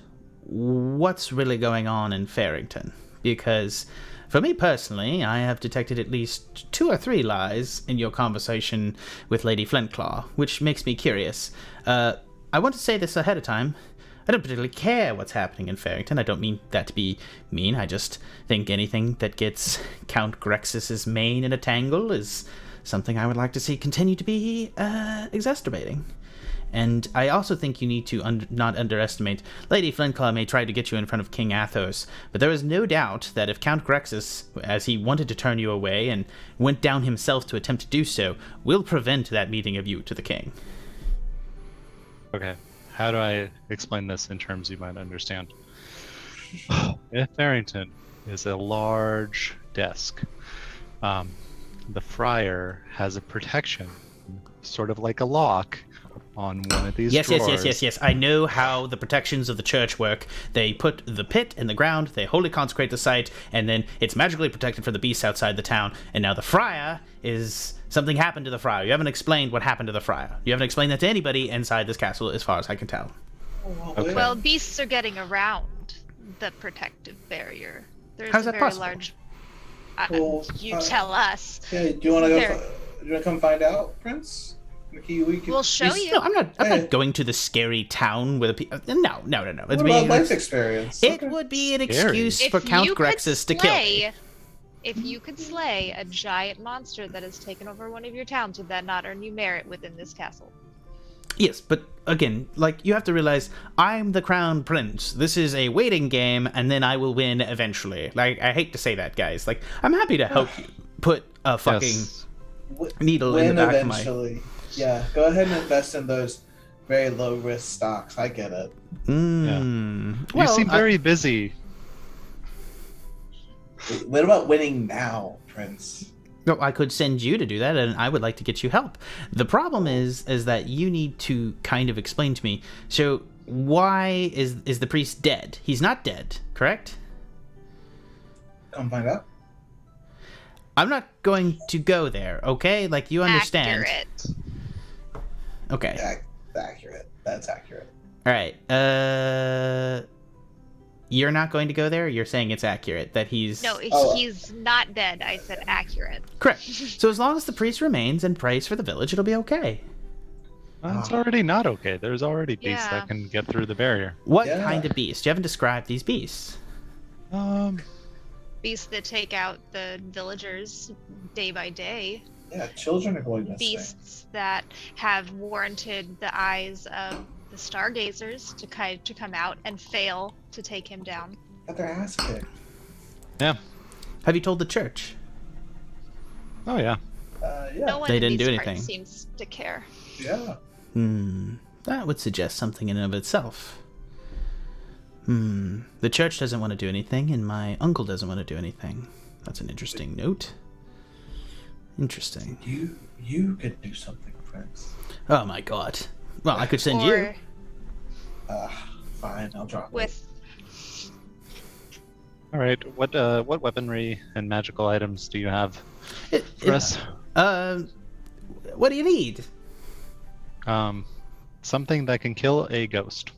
what's really going on in Farrington, because for me personally, I have detected at least 2 or 3 lies in your conversation with Lady Flintclaw, which makes me curious. I want to say this ahead of time. I don't particularly care what's happening in Farrington. I don't mean that to be mean. I just think anything that gets Count Grexis's mane in a tangle is something I would like to see continue to be exacerbating. And I also think you need to not underestimate. Lady Flintclaw may try to get you in front of King Athos, but there is no doubt that if Count Grexus, as he wanted to turn you away and went down himself to attempt to do so, will prevent that meeting of you to the king. Okay. How do I explain this in terms you might understand? If Barrington is a large desk, the friar has a protection, sort of like a lock, on one of these drawers. Yes. I know how the protections of the church work. They put the pit in the ground, they wholly consecrate the site, and then it's magically protected from the beasts outside the town. And now the friar is... Something happened to the friar. You haven't explained what happened to the friar. You haven't explained that to anybody inside this castle, as far as I can tell. Okay. Well, beasts are getting around the protective barrier. There's How's a that very possible? large... Well, you tell us. Yeah, do you want to There- go? Do you want to come find out, Prince? We'll show you. No, I'm not Hey. going to the scary town with a... No. It's What being... about life experience? It Okay. would be an Scary. excuse If for Count you could Grexus to kill me. slay- If you could slay a giant monster that has taken over one of your towns, would that not earn you merit within this castle? Yes, but again, like, you have to realize, I'm the crown prince. This is a waiting game, and then I will win eventually. Like, I hate to say that, guys. Like, I'm happy to help you put a fucking Yes. needle in Win the back of my... eventually. Yeah, go ahead and invest in those very low risk stocks. I get it. You Well, seem very busy. What about winning now, Prince? No, I could send you to do that, and I would like to get you help. The problem is that you need to kind of explain to me. So, why is the priest dead? He's not dead, correct? Come find out. I'm not going to go there, okay? Like, you understand. Accurate. Okay. Accurate. That's accurate. All right. You're not going to go there? You're saying it's accurate that he's... No, Oh. he's not dead. I said accurate. Correct. So as long as the priest remains and prays for the village, it'll be okay. It's already not okay. There's already beasts Yeah. that can get through the barrier. What Yeah. kind of beast? You haven't described these beasts. Beasts that take out the villagers day by day. Yeah, children are going to stay. Beasts that have warranted the eyes of the stargazers to come out and fail to take him down. Got their ass kicked. Yeah. Have you told the church? Oh, yeah. Yeah. No one They in didn't these do parts anything. seems to care. Yeah. That would suggest something in and of itself. The church doesn't want to do anything, and my uncle doesn't want to do anything. That's an interesting note. Interesting. You could do something, Prince. Oh my god. Well, I could send you. Or Fine, I'll drop it. with All right. What weaponry and magical items do you have for us? What do you need? Something that can kill a ghost.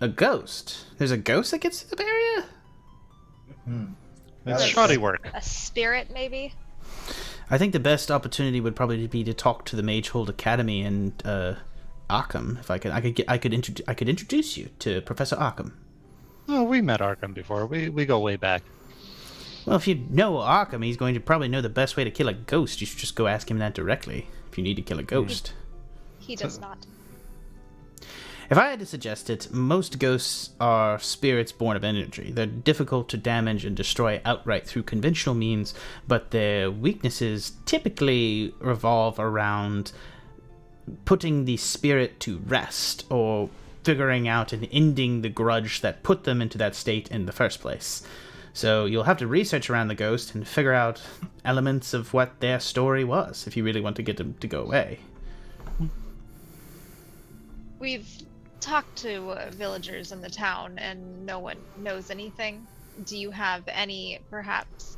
A ghost? There's a ghost that gets to the barrier? It's That's- shoddy work. a spirit, maybe. I think the best opportunity would probably be to talk to the Magehold Academy and Arkham. If I could introduce you to Professor Arkham. Oh, we met Arkham before. We go way back. Well, if you know Arkham, he's going to probably know the best way to kill a ghost. You should just go ask him that directly. If you need to kill a ghost. He does not. If I had to suggest it, most ghosts are spirits born of energy. They're difficult to damage and destroy outright through conventional means, but their weaknesses typically revolve around putting the spirit to rest or figuring out and ending the grudge that put them into that state in the first place. So you'll have to research around the ghost and figure out elements of what their story was if you really want to get them to go away. We've talked to villagers in the town and no one knows anything. Do you have any, perhaps,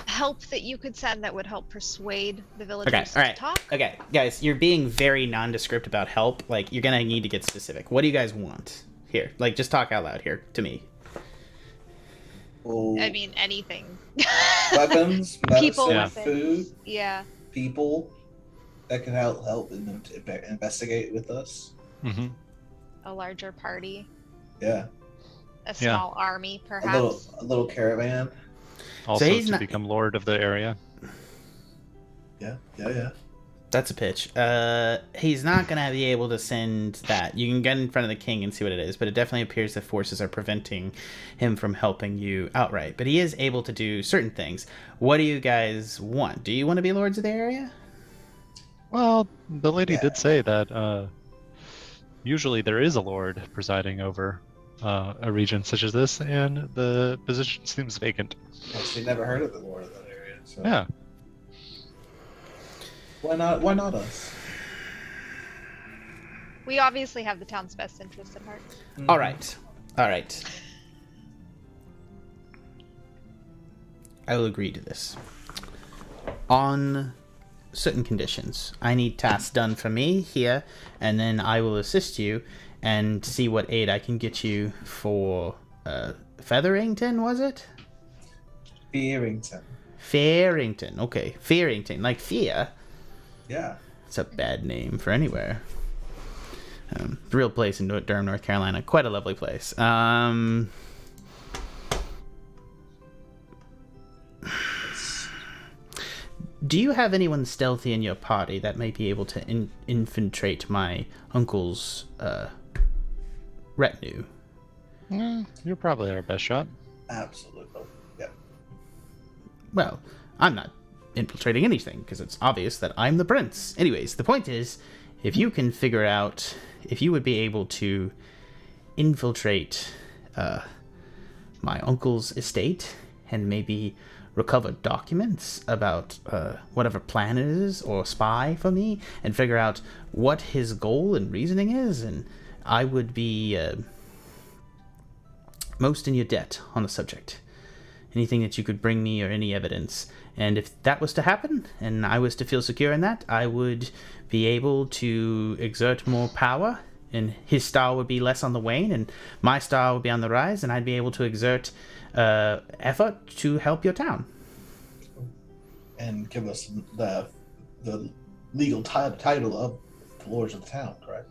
help that you could send that would help persuade the villagers Okay, all right. to talk? Okay, guys, you're being very nondescript about help. Like, you're gonna need to get specific. What do you guys want here? Like, just talk out loud here to me. Well, I mean, anything. weapons, medicine, People, Yeah. food, Yeah. people that can help investigate with us. Mm-hmm. A larger party. Yeah, A small army, perhaps. a little caravan. Also he's to not- become lord of the area. Yeah. That's a pitch. He's not going to be able to send that. You can get in front of the king and see what it is, but it definitely appears that forces are preventing him from helping you outright. But he is able to do certain things. What do you guys want? Do you want to be lords of the area? Well, the lady did say that usually there is a lord presiding over a region such as this, and the position seems vacant. Actually, never heard of the lord of that area. So. Yeah. Why not? Why not us? We obviously have the town's best interest at heart. Mm-hmm. All right. I will agree to this. On certain conditions. I need tasks done for me here, and then I will assist you and see what aid I can get you for Featherington, was it? Fearington, okay. Fearington, like fear. Yeah. It's a bad name for anywhere. Real place in Durham, North Carolina. Quite a lovely place. Do you have anyone stealthy in your party that may be able to infiltrate my uncle's retinue? You're probably our best shot. Absolutely. Yeah. Well, I'm not infiltrating anything because it's obvious that I'm the prince. Anyways, the point is, if you can figure out if you would be able to infiltrate my uncle's estate and maybe recover documents about whatever plan it is, or spy for me, and figure out what his goal and reasoning is, and I would be most in your debt on the subject. Anything that you could bring me or any evidence. And if that was to happen, and I was to feel secure in that, I would be able to exert more power, and his star would be less on the wane, and my star would be on the rise, and I'd be able to exert effort to help your town. And give us the legal title of the lords of the town, correct?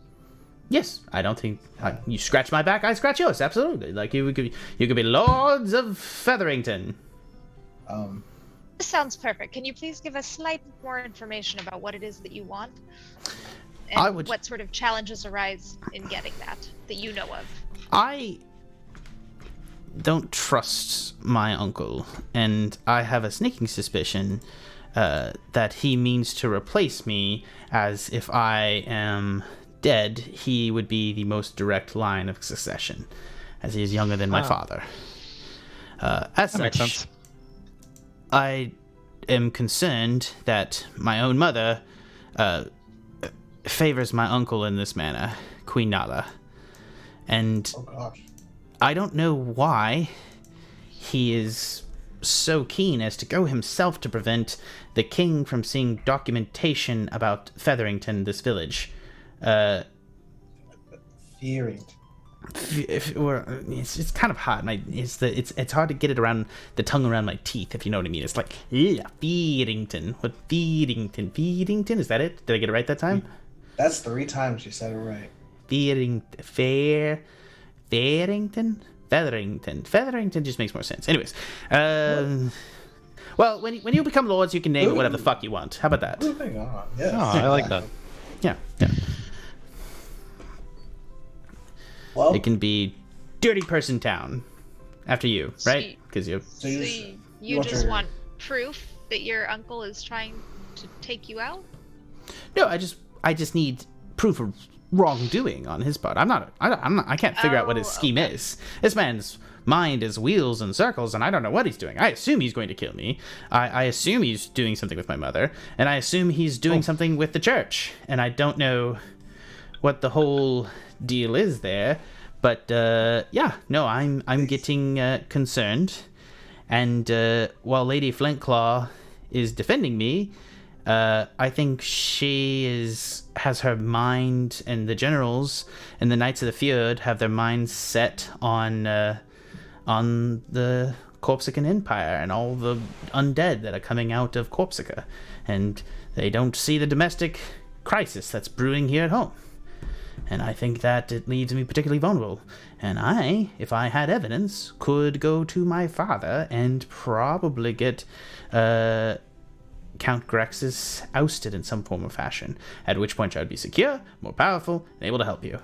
Yes, I don't think you scratch my back, I scratch yours. Absolutely, like you could be lords of Featherington. This sounds perfect. Can you please give us slightly more information about what it is that you want? And what sort of challenges arise in getting that you know of? I don't trust my uncle, and I have a sneaking suspicion that he means to replace me, as if I am dead, he would be the most direct line of succession, as he is younger than my father. As such, makes sense. I am concerned that my own mother favors my uncle in this manner, Queen Nala. And I don't know why he is so keen as to go himself to prevent the king from seeing documentation about Featherington, this village. Fearington. It's kind of hard. It's hard to get it around the tongue around my teeth, if you know what I mean. It's like Fearington. What Fearington? Fearington? Is that it? Did I get it right that time? That's 3 times you said it right. Fearington. Featherington just makes more sense. Anyways, well, when you become lords, you can name it whatever the fuck you want. How about that? Moving on. Yes. Oh, I like that. Yeah. Well, It can be Dirty Person Town after you, right? Because you just want proof that your uncle is trying to take you out? No, I just need proof of wrongdoing on his part. I can't figure out what his scheme is. This man's mind is wheels and circles, and I don't know what he's doing. I assume he's going to kill me. I assume he's doing something with my mother, and I assume he's doing something with the church, and I don't know what the whole deal is there. But I'm getting concerned, and while Lady Flintclaw is defending me, I think she has her mind, and the generals and the Knights of the Fjord have their minds set on the Corsican Empire and all the undead that are coming out of Corsica, and they don't see the domestic crisis that's brewing here at home. And I think that it leaves me particularly vulnerable. And I, if I had evidence, could go to my father and probably get Count Grex is ousted in some form or fashion, at which point I would be secure, more powerful, and able to help you.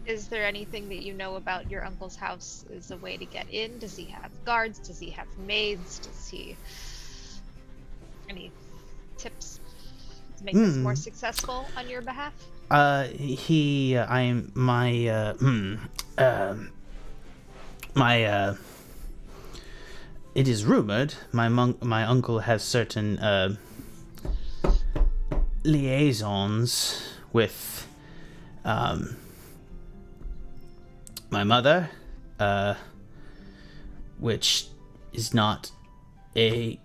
Is there anything that you know about your uncle's house as a way to get in? Does he have guards? Does he have maids? Does he... Any tips to make this more successful on your behalf? It is rumored my uncle has certain liaisons with my mother, which is not a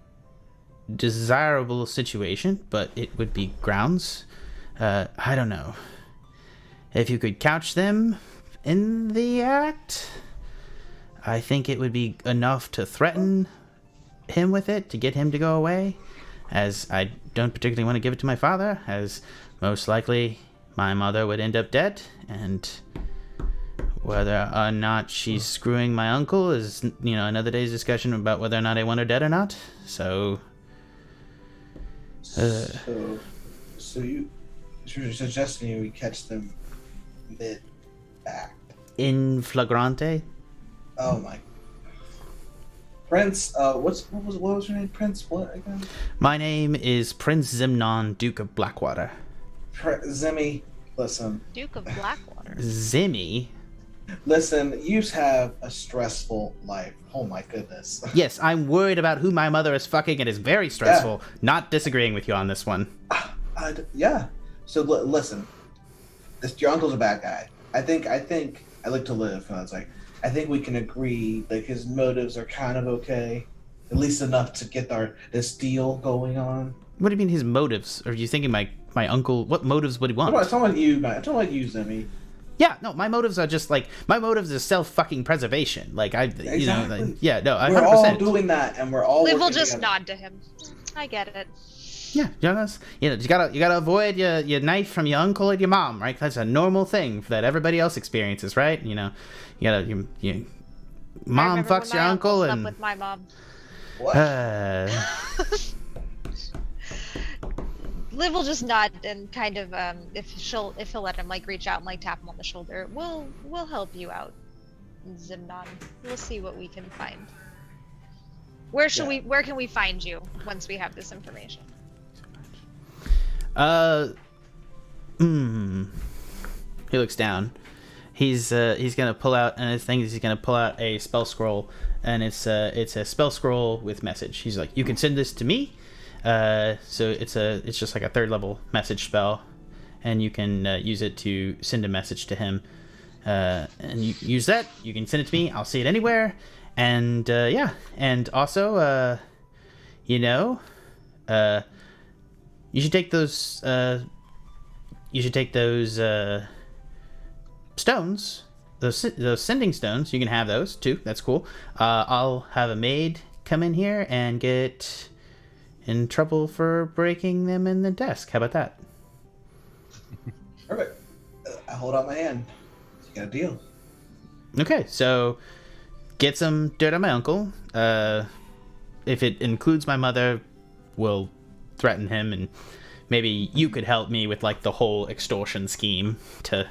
desirable situation, but it would be grounds. I don't know. If you could couch them in the act, I think it would be enough to threaten him with it, to get him to go away, as I don't particularly want to give it to my father, as most likely my mother would end up dead, and whether or not she's screwing my uncle is, another day's discussion about whether or not I want her dead or not. So you're suggesting we catch them mid-act? In flagrante? Oh my. Prince, what was your name? Prince what again? My name is Prince Zimnon, Duke of Blackwater. Zimmy, listen. Duke of Blackwater. Zimmy? Listen, you have a stressful life. Oh my goodness. Yes, I'm worried about who my mother is fucking. It is very stressful. Yeah. Not disagreeing with you on this one. Yeah. So listen, your uncle's a bad guy. I think I like to live. And I was like, I think we can agree that his motives are kind of okay, at least enough to get this deal going on. What do you mean his motives? Are you thinking my uncle? What motives would he want? I'm talking about you, man. I'm talking about you, Zimmy. Yeah, no, my motives are just my motives is self-fucking preservation. Exactly. Yeah, no, 100%. We're all doing that, and we're all. We'll just nod to him. I get it. Yeah, you gotta avoid your knife from your uncle and your mom, right? That's a normal thing that everybody else experiences, right? You gotta mom fucks your uncle and. With my mom. What? Liv will just nod and kind of if he'll let him reach out and tap him on the shoulder. We'll help you out, Zimnon. We'll see what we can find. Where can we find you once we have this information? He looks down. He's gonna pull out, and his thing is he's gonna pull out a spell scroll, and it's a spell scroll with message. He's like, you can send this to me. So it's just like a 3rd level message spell, and you can use it to send a message to him. And you use that. You can send it to me. I'll see it anywhere. And and also you should take those stones, those sending stones. You can have those too. That's cool. I'll have a maid come in here and get in trouble for breaking them in the desk. How about that? Perfect. I hold out my hand. You got a deal. Okay, so get some dirt on my uncle. If it includes my mother, we'll threaten him, and maybe you could help me with the whole extortion scheme to,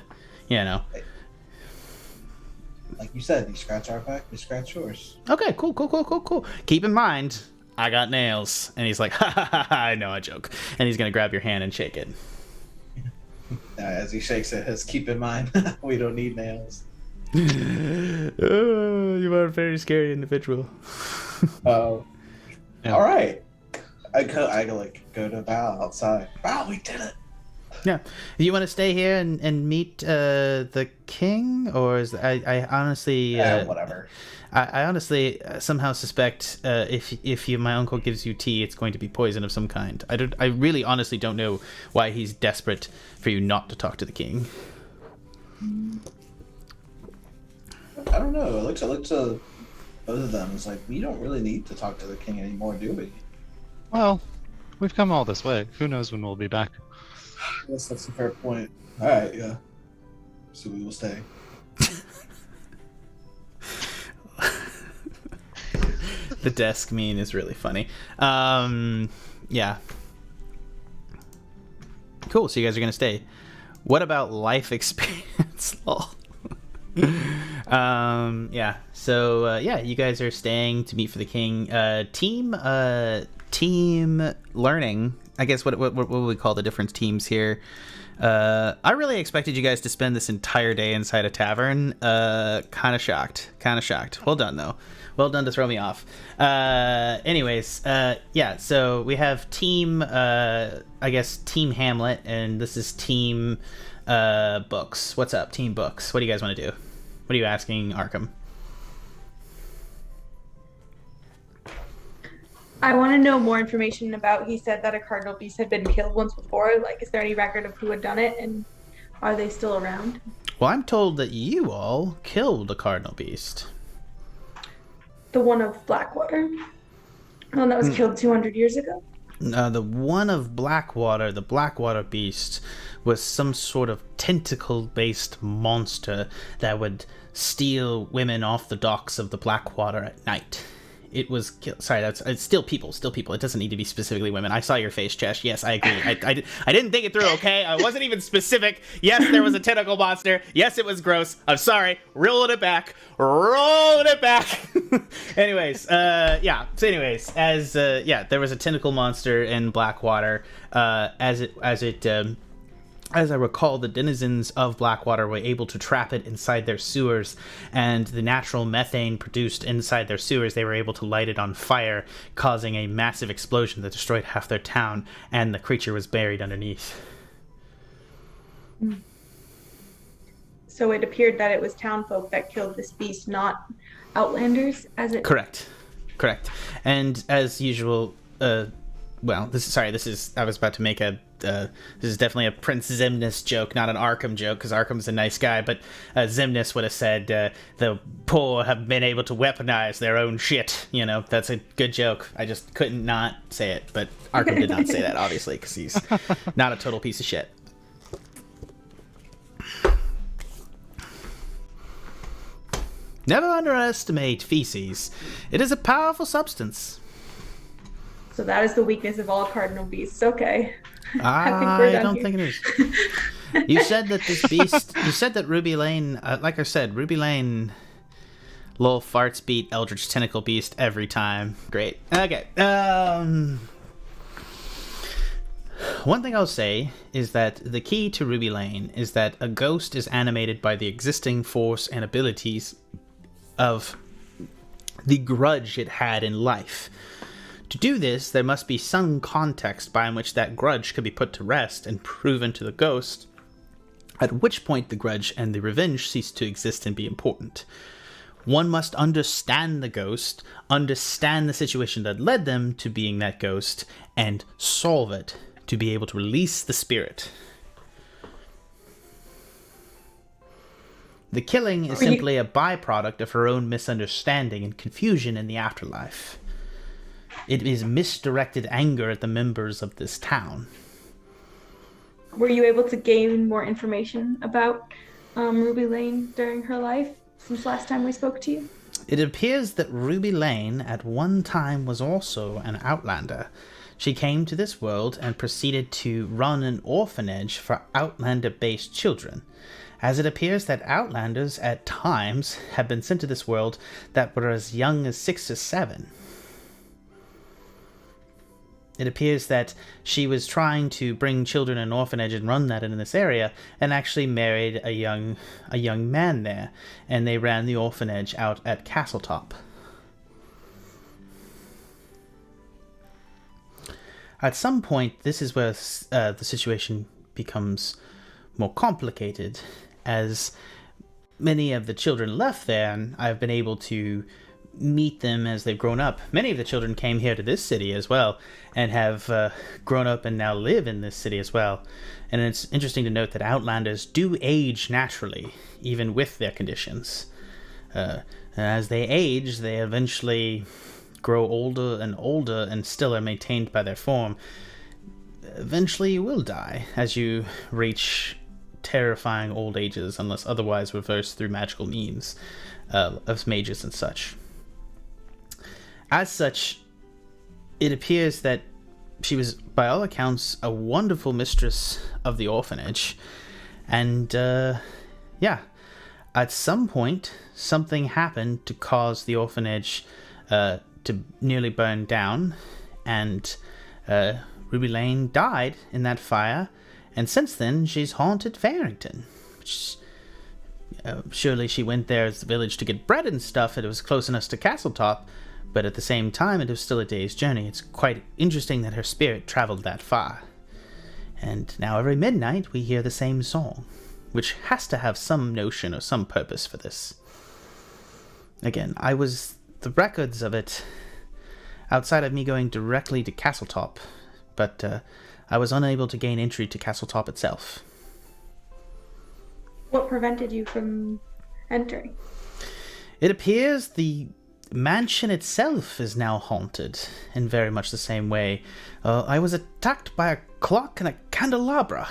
Like you said, you scratch our back, we scratch yours. Okay, cool. Keep in mind, I got nails. And he's like, ha, I know, I joke. And he's going to grab your hand and shake it. As he shakes it, keep in mind, we don't need nails. Oh, you are a very scary individual. Oh. Yeah. All right. I go to Val outside. Val, we did it. Yeah. You want to stay here and meet the king, or is I honestly whatever. I honestly somehow suspect if my uncle gives you tea, it's going to be poison of some kind. I really honestly don't know why he's desperate for you not to talk to the king. I don't know. I looked to both of them. It's we don't really need to talk to the king anymore, do we? Well, we've come all this way. Who knows when we'll be back? Yes, that's a fair point. All right, yeah. So we will stay. The desk meme is really funny. Yeah. Cool, so you guys are gonna stay. What about life experience? Lol. Yeah. So yeah, you guys are staying to meet for the king. Team learning. I guess what would we call the different teams here? I really expected you guys to spend this entire day inside a tavern. Kind of shocked. Well done though. Well done to throw me off. Anyways, yeah. So we have team. I guess team Hamlet, and this is team Books. What's up, team Books? What do you guys want to do? What are you asking Arkham? I want to know more information about. He said that a cardinal beast had been killed once before. Like, is there any record of who had done it, and are they still around? Well, I'm told that you all killed a cardinal beast. The one of Blackwater, the one that was killed 200 years ago. The one of Blackwater, the Blackwater beast, was some sort of tentacle-based monster that would steal women off the docks of the Blackwater at night. It was sorry, it's still people. It doesn't need to be specifically women. I saw your face, Chesh. Yes, I agree. I didn't think it through. Okay, I wasn't even specific. Yes, there was a tentacle monster. Yes, it was gross. I'm sorry. Rolling it back. Anyways, yeah. So anyways, as yeah, there was a tentacle monster in Blackwater. As I recall, the denizens of Blackwater were able to trap it inside their sewers, and the natural methane produced inside their sewers, they were able to light it on fire, causing a massive explosion that destroyed half their town, and the creature was buried underneath. So it appeared that it was townfolk that killed this beast, not Outlanders, as it... Correct. And as usual, well, this is I was about to make a this is definitely a Prince Xemnas joke, not an Arkham joke, because Arkham's a nice guy, but Xemnas would have said the poor have been able to weaponize their own shit. You know, that's a good joke. I just couldn't not say it, but Arkham did not say that, obviously, because he's not a total piece of shit. Never underestimate feces. It is a powerful substance. So that is the weakness of all cardinal beasts. Okay. I don't think it is. You said that this beast... You said that Ruby Lane... like I said, Ruby Lane... Lol farts beat Eldritch Tentacle Beast every time. Great. Okay. One thing I'll say is that the key to Ruby Lane is that a ghost is animated by the existing force and abilities of the grudge it had in life. To do this, there must be some context by which that grudge could be put to rest and proven to the ghost, at which point the grudge and the revenge cease to exist and be important. One must understand the ghost, understand the situation that led them to being that ghost, and solve it to be able to release the spirit. The killing is simply a byproduct of her own misunderstanding and confusion in the afterlife. It is misdirected anger at the members of this town. Were you able to gain more information about Ruby Lane during her life since last time we spoke to you? It appears that Ruby Lane at one time was also an Outlander. She came to this world and proceeded to run an orphanage for Outlander-based children, as it appears that Outlanders at times have been sent to this world that were as young as 6 or 7. It appears that she was trying to bring children in an orphanage and run that in this area, and actually married a young man there, and they ran the orphanage out at Castletop. At some point, this is where the situation becomes more complicated, as many of the children left there, and I've been able to meet them as they've grown up. Many of the children came here to this city as well, and have grown up and now live in this city as well. And it's interesting to note that Outlanders do age naturally, even with their conditions. As they age, they eventually grow older and still are maintained by their form. Eventually you will die as you reach terrifying old ages, unless otherwise reversed through magical means of mages and such. as such, it appears that she was, by all accounts, a wonderful mistress of the orphanage. And, yeah, at some point, something happened to cause the orphanage to nearly burn down, and Ruby Lane died in that fire, and since then, she's haunted Farrington. Which, surely she went there as the village to get bread and stuff, and it was close enough to Castletop, but at the same time, it was still a day's journey. It's quite interesting that her spirit traveled that far. And now every midnight, we hear the same song, which has to have some notion or some purpose for this. Again, the records of it, outside of me going directly to Castletop, but I was unable to gain entry to Castletop itself. What prevented you from entering? It appears the mansion itself is now haunted in very much the same way. I was attacked by a clock and a candelabra.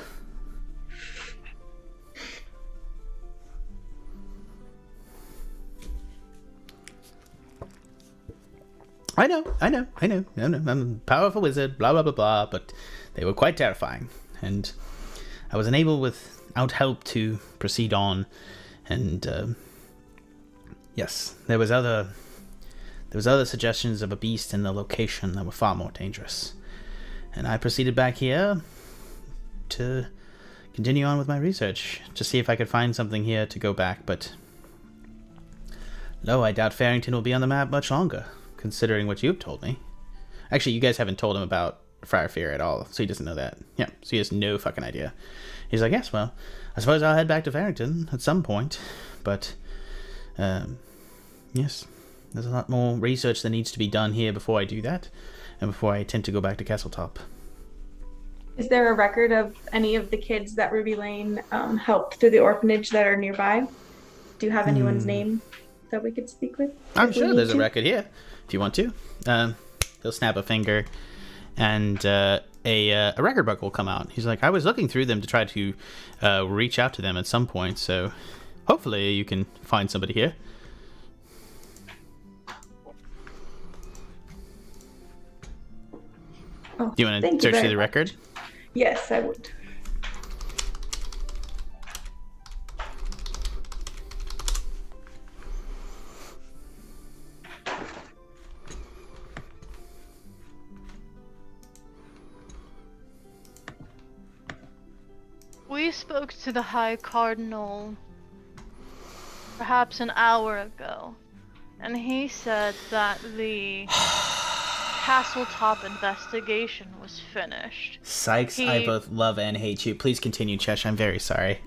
I know. I'm a powerful wizard, blah, blah, blah, blah, but they were quite terrifying. And I was unable without help to proceed on. And, yes, there was other suggestions of a beast in the location that were far more dangerous. And I proceeded back here to continue on with my research, to see if I could find something here to go back, but no, I doubt Farrington will be on the map much longer, considering what you've told me. Actually, you guys haven't told him about Friar Fear at all, so he doesn't know that. Yeah, so he has no fucking idea. He's like, yes, well, I suppose I'll head back to Farrington at some point, but, yes. There's a lot more research that needs to be done here before I do that, and before I attempt to go back to Castletop. Is there a record of any of the kids that Ruby Lane helped through the orphanage that are nearby? Do you have anyone's name that we could speak with? I'm sure there's a record here, if you want to. He'll snap a finger, and a record book will come out. He's like, I was looking through them to try to reach out to them at some point, so hopefully you can find somebody here. Oh, do you want to search through the record? Yes, I would. We spoke to the High Cardinal perhaps an hour ago, and he said that the Castletop investigation was finished. Sikes, I both love and hate you. Please continue, Chesh. I'm very sorry.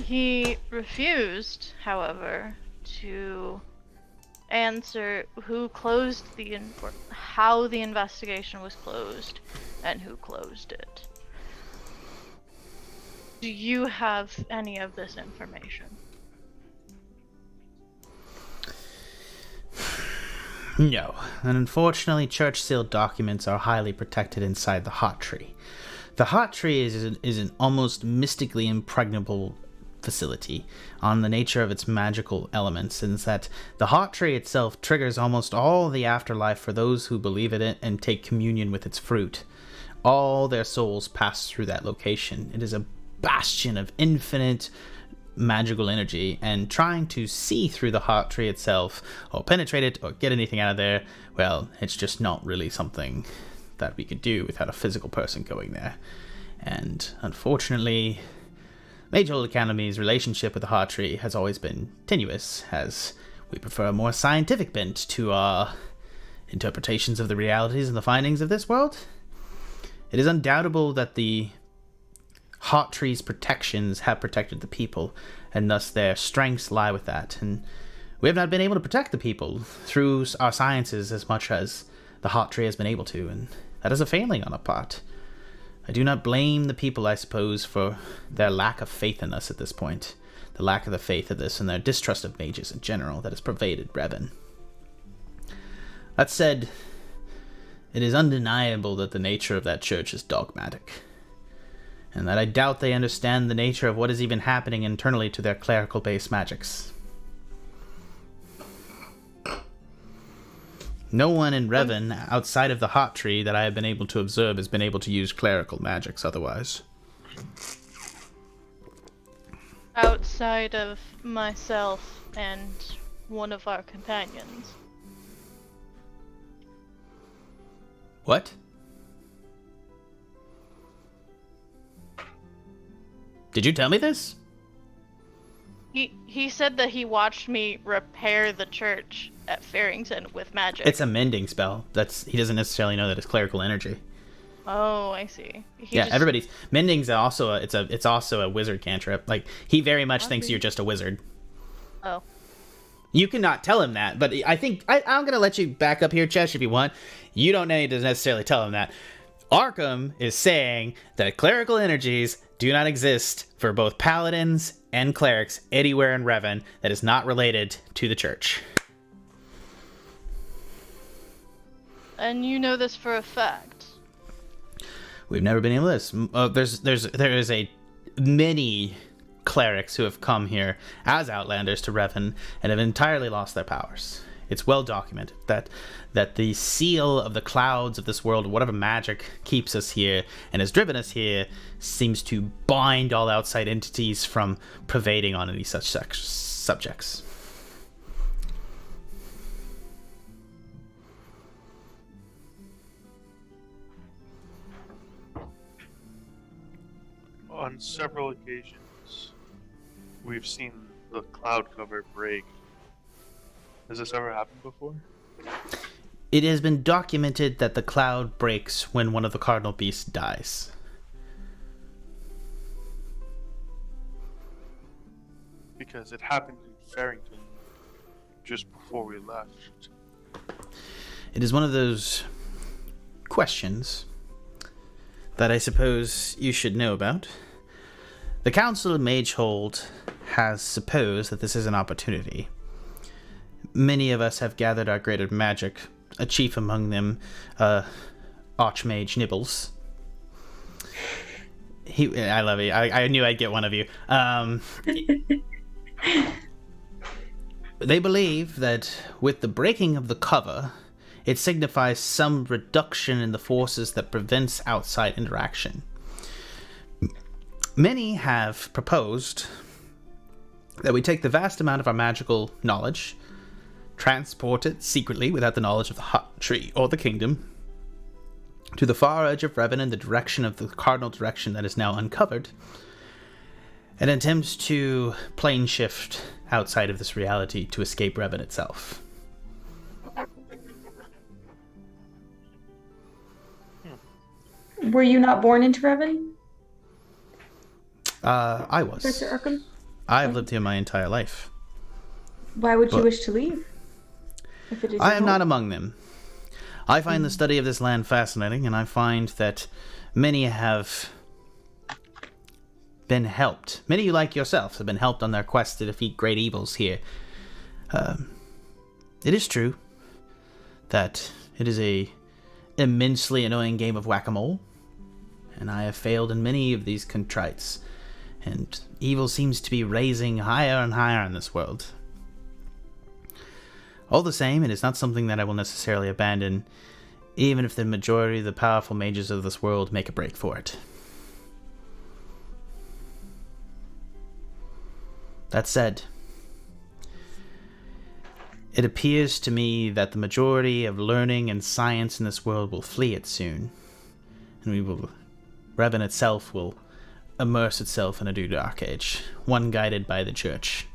He refused, however, to answer how the investigation was closed and who closed it. Do you have any of this information? No, and unfortunately church-sealed documents are highly protected inside the Hot Tree. The Hot Tree is an almost mystically impregnable facility on the nature of its magical elements, in that the Hot Tree itself triggers almost all the afterlife for those who believe in it and take communion with its fruit. All their souls pass through that location. It is a bastion of infinite magical energy, and trying to see through the Hot Tree itself, or penetrate it, or get anything out of there, well, it's just not really something that we could do without a physical person going there. And unfortunately, Mage Old Academy's relationship with the Hot Tree has always been tenuous, as we prefer a more scientific bent to our interpretations of the realities and the findings of this world. It is undoubtable that the Hot Tree's protections have protected the people, and thus their strengths lie with that, and we have not been able to protect the people through our sciences as much as the Hot Tree has been able to, and that is a failing on our part. I do not blame the people, I suppose, for their lack of faith in us at this point, the lack of the faith of this, and their distrust of mages in general that has pervaded Revon. That said, it is undeniable that the nature of that church is dogmatic, and that I doubt they understand the nature of what is even happening internally to their clerical-based magics. No one in Revon, outside of the hot tree that I have been able to observe, has been able to use clerical magics otherwise. Outside of myself and one of our companions. What? Did you tell me this? He said that he watched me repair the church at Farrington with magic. It's a mending spell. He doesn't necessarily know that it's clerical energy. Oh, I see. Everybody's mending's also it's also a wizard cantrip. Like, he very much thinks you're just a wizard. Oh. You cannot tell him that, but I think I'm gonna let you back up here, Chesh, if you want. You don't need to necessarily tell him that. Arkham is saying that clerical energies do not exist for both paladins and clerics anywhere in Revon that is not related to the church. And you know this for a fact. We've never been able to this. There is a many clerics who have come here as Outlanders to Revon and have entirely lost their powers. It's well documented that the seal of the clouds of this world, whatever magic keeps us here and has driven us here, seems to bind all outside entities from pervading on any such subjects. On several occasions, we've seen the cloud cover break. Has this ever happened before? It has been documented that the cloud breaks when one of the cardinal beasts dies. Because it happened in Farrington just before we left. It is one of those questions that I suppose you should know about. The Council of Magehold has supposed that this is an opportunity. Many of us have gathered our greater magic, a chief among them, Archmage Nibbles. I love you. I knew I'd get one of you. They believe that with the breaking of the cover, it signifies some reduction in the forces that prevents outside interaction. Many have proposed that we take the vast amount of our magical knowledge, transport it secretly without the knowledge of the hot tree or the kingdom to the far edge of Revon in the direction of the cardinal direction that is now uncovered, and attempt to plane shift outside of this reality to escape Revon itself. Were you not born into Revon? I was. Professor Arkham? I've lived here my entire life. Why would you wish to leave? If it is I am not among them. I find the study of this land fascinating, and I find that many have been helped. Many, like yourselves, have been helped on their quest to defeat great evils here. It is true that it is a immensely annoying game of whack-a-mole, and I have failed in many of these contrites, and evil seems to be raising higher and higher in this world. All the same, it is not something that I will necessarily abandon, even if the majority of the powerful mages of this world make a break for it. That said, it appears to me that the majority of learning and science in this world will flee it soon, and Revon itself will immerse itself in a new dark age, one guided by the church,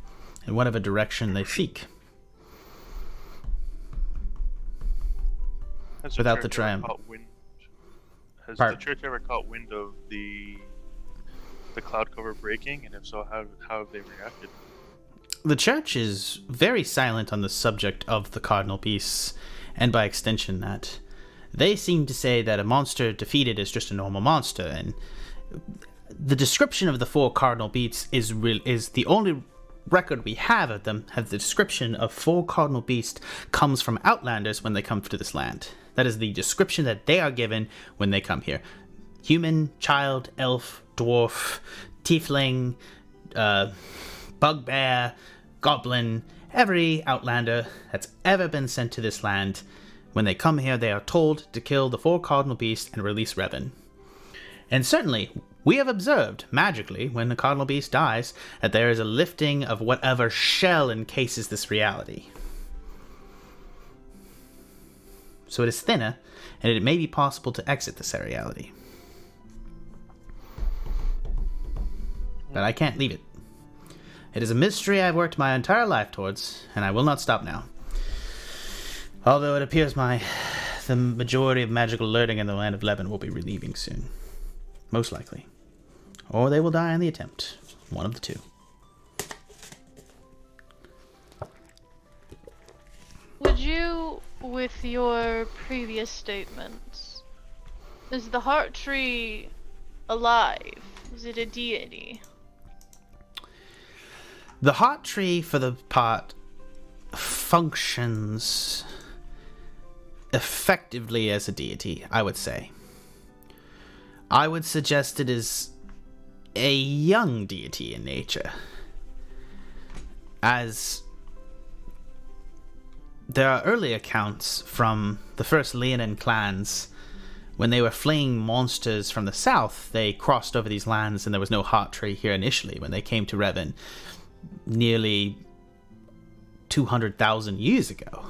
in whatever direction they seek. Without the triumph. Has the church ever caught wind of the cloud cover breaking, and if so, how have they reacted? The church is very silent on the subject of the cardinal beasts, and by extension that. They seem to say that a monster defeated is just a normal monster, and the description of the 4 cardinal beasts is the only record we have of them. Have the description of 4 cardinal beasts comes from Outlanders when they come to this land. That is the description that they are given when they come here. Human, child, elf, dwarf, tiefling, bugbear, goblin, every Outlander that's ever been sent to this land, When they come here, they are told to kill the 4 cardinal beasts and release Revon. And certainly, we have observed, magically, when the cardinal beast dies, that there is a lifting of whatever shell encases this reality. So it is thinner, and it may be possible to exit this reality. But I can't leave it. It is a mystery I've worked my entire life towards, and I will not stop now. Although it appears the majority of magical learning in the land of Levin will be relieving soon. Most likely. Or they will die in the attempt. One of the two. Would you, with your previous statements, is the heart tree alive? Is it a deity? The heart tree, for the part, functions effectively as a deity, I would say. I would suggest it is a young deity in nature, as there are early accounts from the first Leonin clans. When they were fleeing monsters from the south, they crossed over these lands, and there was no heart tree here initially when they came to Revon nearly 200,000 years ago.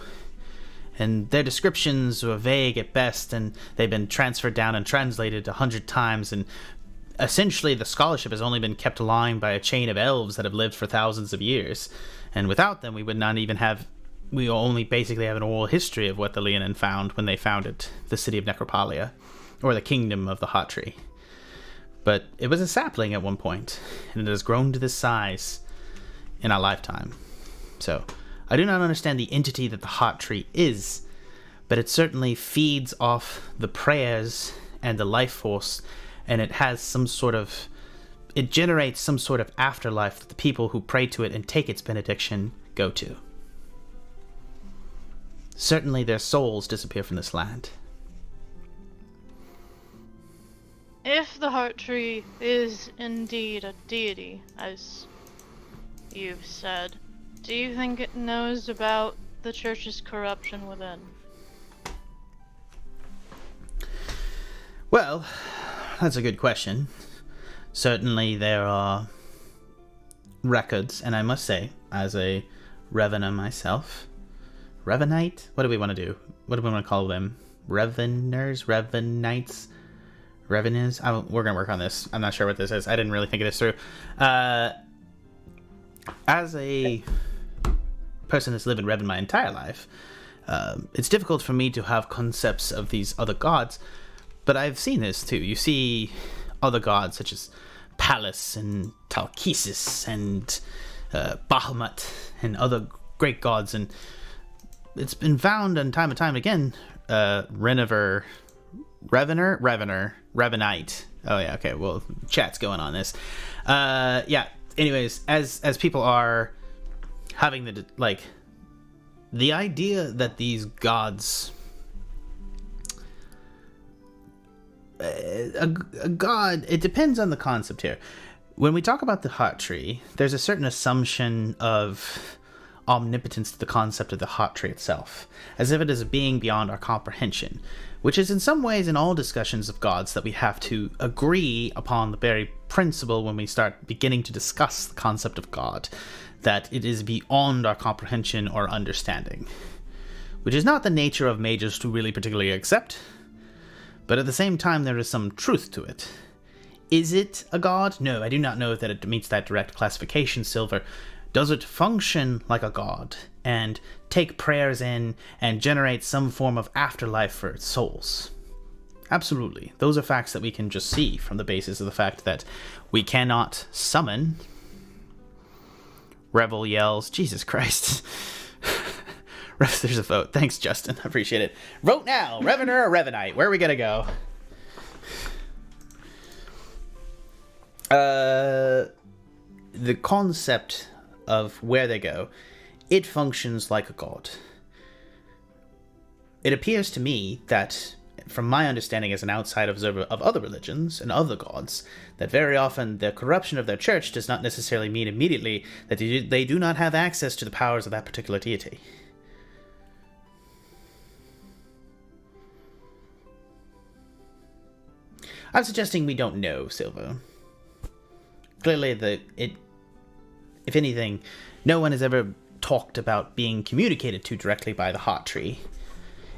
And their descriptions were vague at best, and they've been transferred down and translated 100 times, and essentially the scholarship has only been kept alive by a chain of elves that have lived for thousands of years. And without them, we only basically have an oral history of what the Leonin found when they founded the city of Necropolia, or the kingdom of the Hot Tree. But it was a sapling at one point, and it has grown to this size in our lifetime. So, I do not understand the entity that the Hot Tree is, but it certainly feeds off the prayers and the life force, and it generates some sort of afterlife that the people who pray to it and take its benediction go to. Certainly their souls disappear from this land. If the heart tree is indeed a deity, as you've said, do you think it knows about the church's corruption within? Well, that's a good question. Certainly there are records, and I must say, as a Revenant myself, Revenite? What do we want to do? What do we want to call them? Reveners? Revenites? Revenants? We're going to work on this. I'm not sure what this is. I didn't really think of this through. As a person that's lived in Revan my entire life, it's difficult for me to have concepts of these other gods, but I've seen this too. You see other gods such as Pallas and Talkesis and Bahamut and other great gods, and it's been found on time and time again. Revenite. Oh yeah, okay. Well, chat's going on this. Yeah. Anyways, as people are having the idea that these gods, a god, it depends on the concept here. When we talk about the Hot Tree, there's a certain assumption of omnipotence to the concept of the Hot Tree itself, as if it is a being beyond our comprehension, which is in some ways in all discussions of gods that we have to agree upon the very principle when we start beginning to discuss the concept of God, that it is beyond our comprehension or understanding, which is not the nature of mages to really particularly accept, but at the same time there is some truth to it. Is it a god? No, I do not know that it meets that direct classification, Silver. Does it function like a god and take prayers in and generate some form of afterlife for its souls? Absolutely. Those are facts that we can just see from the basis of the fact that we cannot summon. Revel yells, Jesus Christ. There's a vote. Thanks, Justin. I appreciate it. Vote now. Revener or Revenite? Where are we going to go? The concept of where they go, it functions like a god. It appears to me that, from my understanding as an outside observer of other religions and other gods, that very often the corruption of their church does not necessarily mean immediately that they do not have access to the powers of that particular deity. I'm suggesting we don't know, Silva. Clearly, if anything, no one has ever talked about being communicated to directly by the Heart Tree.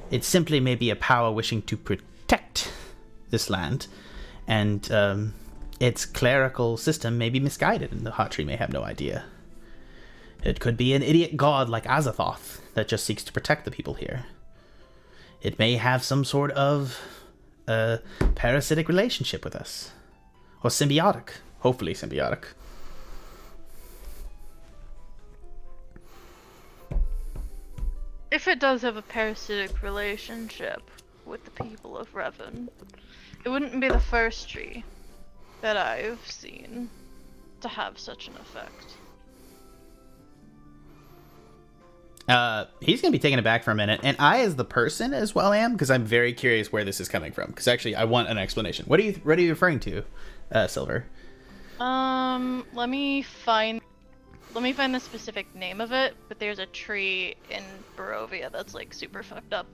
It simply may be a power wishing to protect this land, and its clerical system may be misguided, and the Heart Tree may have no idea. It could be an idiot god like Azathoth that just seeks to protect the people here. It may have some sort of parasitic relationship with us. Or symbiotic. Hopefully symbiotic. If it does have a parasitic relationship with the people of Revon, it wouldn't be the first tree that I've seen to have such an effect. He's going to be taken aback for a minute, and I, as the person, as well am, because I'm very curious where this is coming from. Because actually, I want an explanation. What are you referring to, Silver? Let me find the specific name of it. But there's a tree in Barovia that's like super fucked up.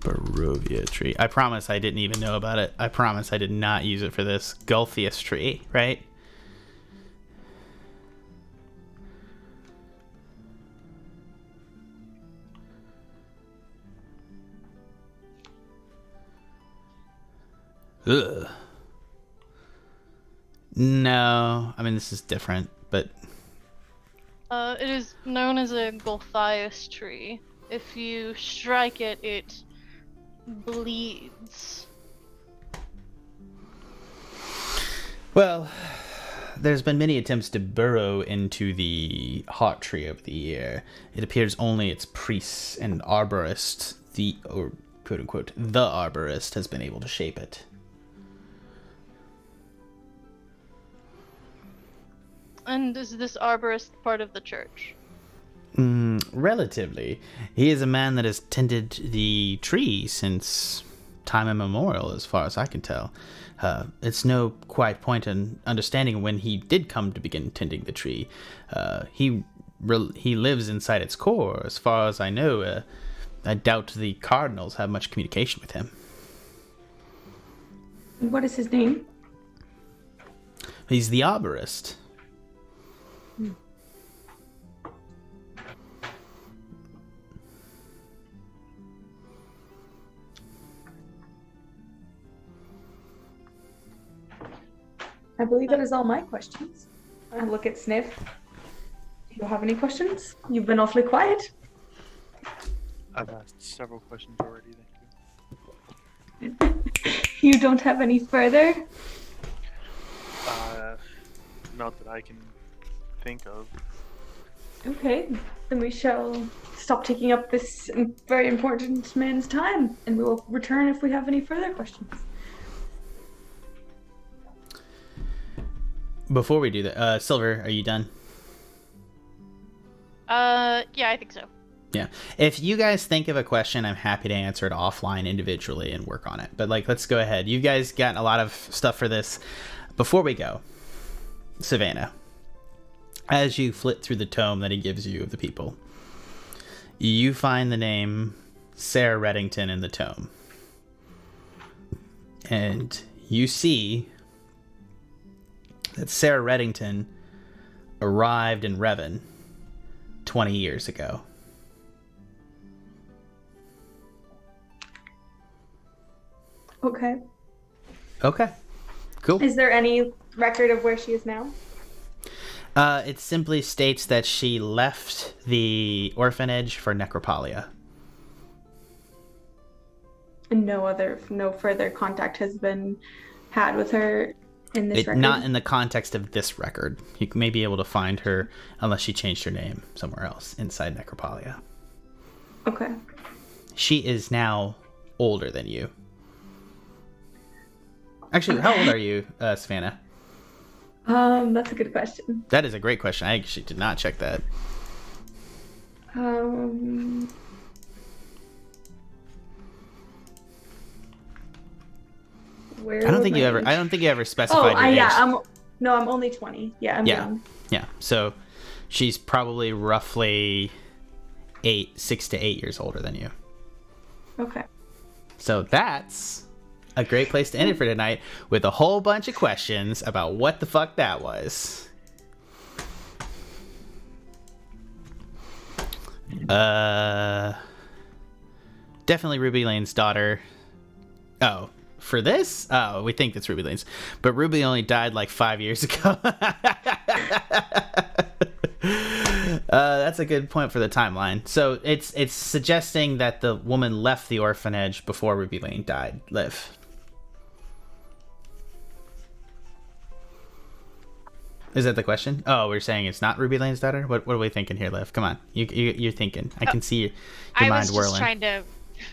Barovia tree. I promise I didn't even know about it. I promise I did not use it for this. Gothica tree, right? Ugh. No, I mean this is different, but It is known as a Gothica tree. If you strike it, it bleeds. well, there's been many attempts to burrow into the Heart Tree over the year. It appears only its priests and arborist, or quote unquote, the arborist, has been able to shape it. And is this arborist part of the church? Relatively. He is a man that has tended the tree since time immemorial, as far as I can tell. It's no quite point in understanding when he did come to begin tending the tree. He lives inside its core. As far as I know, I doubt the cardinals have much communication with him. What is his name? He's the arborist. I believe that is all my questions. I look at Sniff. Do you have any questions? You've been awfully quiet. I've asked several questions already, thank You don't have any further? you. Not that I can think of. Okay, then we shall stop taking up this very important man's time, and we will return if we have any further questions. Before we do that, Silver, are you done? Yeah, I think so. Yeah. If you guys think of a question, I'm happy to answer it offline individually and work on it. But let's go ahead. You guys got a lot of stuff for this. Before we go, Savannah, as you flit through the tome that he gives you of the people, you find the name Sarah Reddington in the tome. And you see that Sarah Reddington arrived in Revon 20 years ago. Okay. Okay. Cool. Is there any record of where she is now? It simply states that she left the orphanage for Necropolia. And no further contact has been had with her in this record? Not in the context of this record. You may be able to find her unless she changed her name somewhere else inside Necropolia. Okay. She is now older than you. Actually, how old are you, Savannah? That's a good question. That is a great question. I actually did not check that. Where I don't think you ever specified your age. I'm only 20. Yeah, I'm young. Yeah. So she's probably roughly 6 to 8 years older than you. Okay. So that's a great place to end it for tonight with a whole bunch of questions about what the fuck that was. Definitely Ruby Lane's daughter. Oh, for this? Oh, we think it's Ruby Lane's. But Ruby only died like 5 years ago. That's a good point for the timeline. So it's suggesting that the woman left the orphanage before Ruby Lane died. Liv. Is that the question? Oh, we're saying it's not Ruby Lane's daughter? What are we thinking here, Liv? Come on. You're thinking. I can see your mind whirling.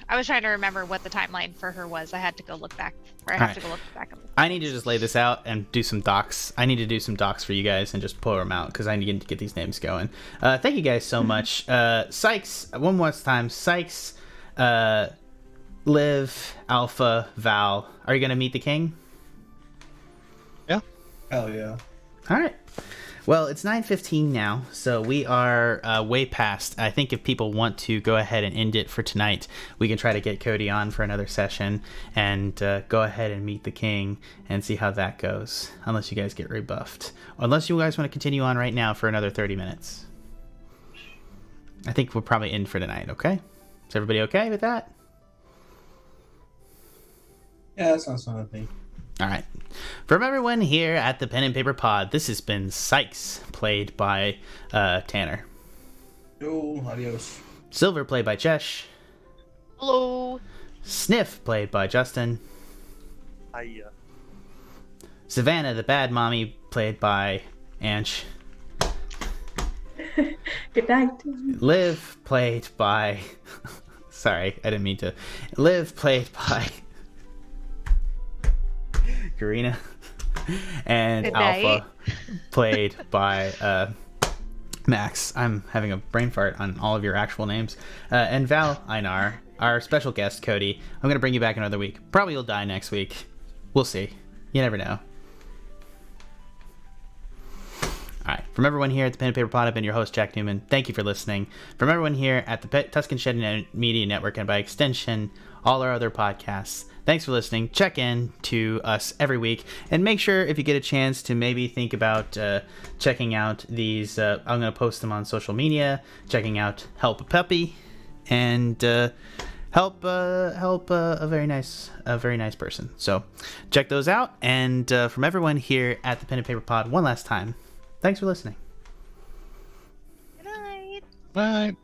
I was trying to remember what the timeline for her was. I had to go look back. Or I have to go look back. I need to just lay this out and do some docs. I need to do some docs for you guys and just pull them out because I need to get these names going. Thank you guys so much. Sikes, one more time. Sikes, Liv, Alpha, Val. Are you going to meet the king? Yeah. Hell yeah. All right. Well, it's 9:15 now, so we are way past. I think if people want to go ahead and end it for tonight, we can try to get Cody on for another session and go ahead and meet the king and see how that goes, unless you guys get rebuffed. Or unless you guys want to continue on right now for another 30 minutes. I think we'll probably end for tonight, okay? Is everybody okay with that? Yeah, that sounds fine with me. All right. From everyone here at the Pen and Paper Pod, this has been Sikes, played by Tanner. Yo, adios. Silver, played by Chesh. Hello. Sniff, played by Justin. Hiya. Savannah, the bad mommy, played by Anch. Good night. Liv, played by... Sorry, I didn't mean to. Liv, played by... Karina. And Good night. Alpha, played by Max. I'm having a brain fart on all of your actual names. And Val Einar, our special guest, Cody. I'm going to bring you back another week. Probably you'll die next week. We'll see. You never know. All right. From everyone here at the Pen and Paper Pod, I've been your host, Jack Newman. Thank you for listening. From everyone here at the Tuscan Shed Media Network, and by extension, all our other podcasts, thanks for listening. Check in to us every week, and make sure if you get a chance to maybe think about checking out these. I'm going to post them on social media. Checking out Help a Puppy, and help a very nice person. So check those out. And from everyone here at the Pen and Paper Pod, one last time, thanks for listening. Good night. Bye.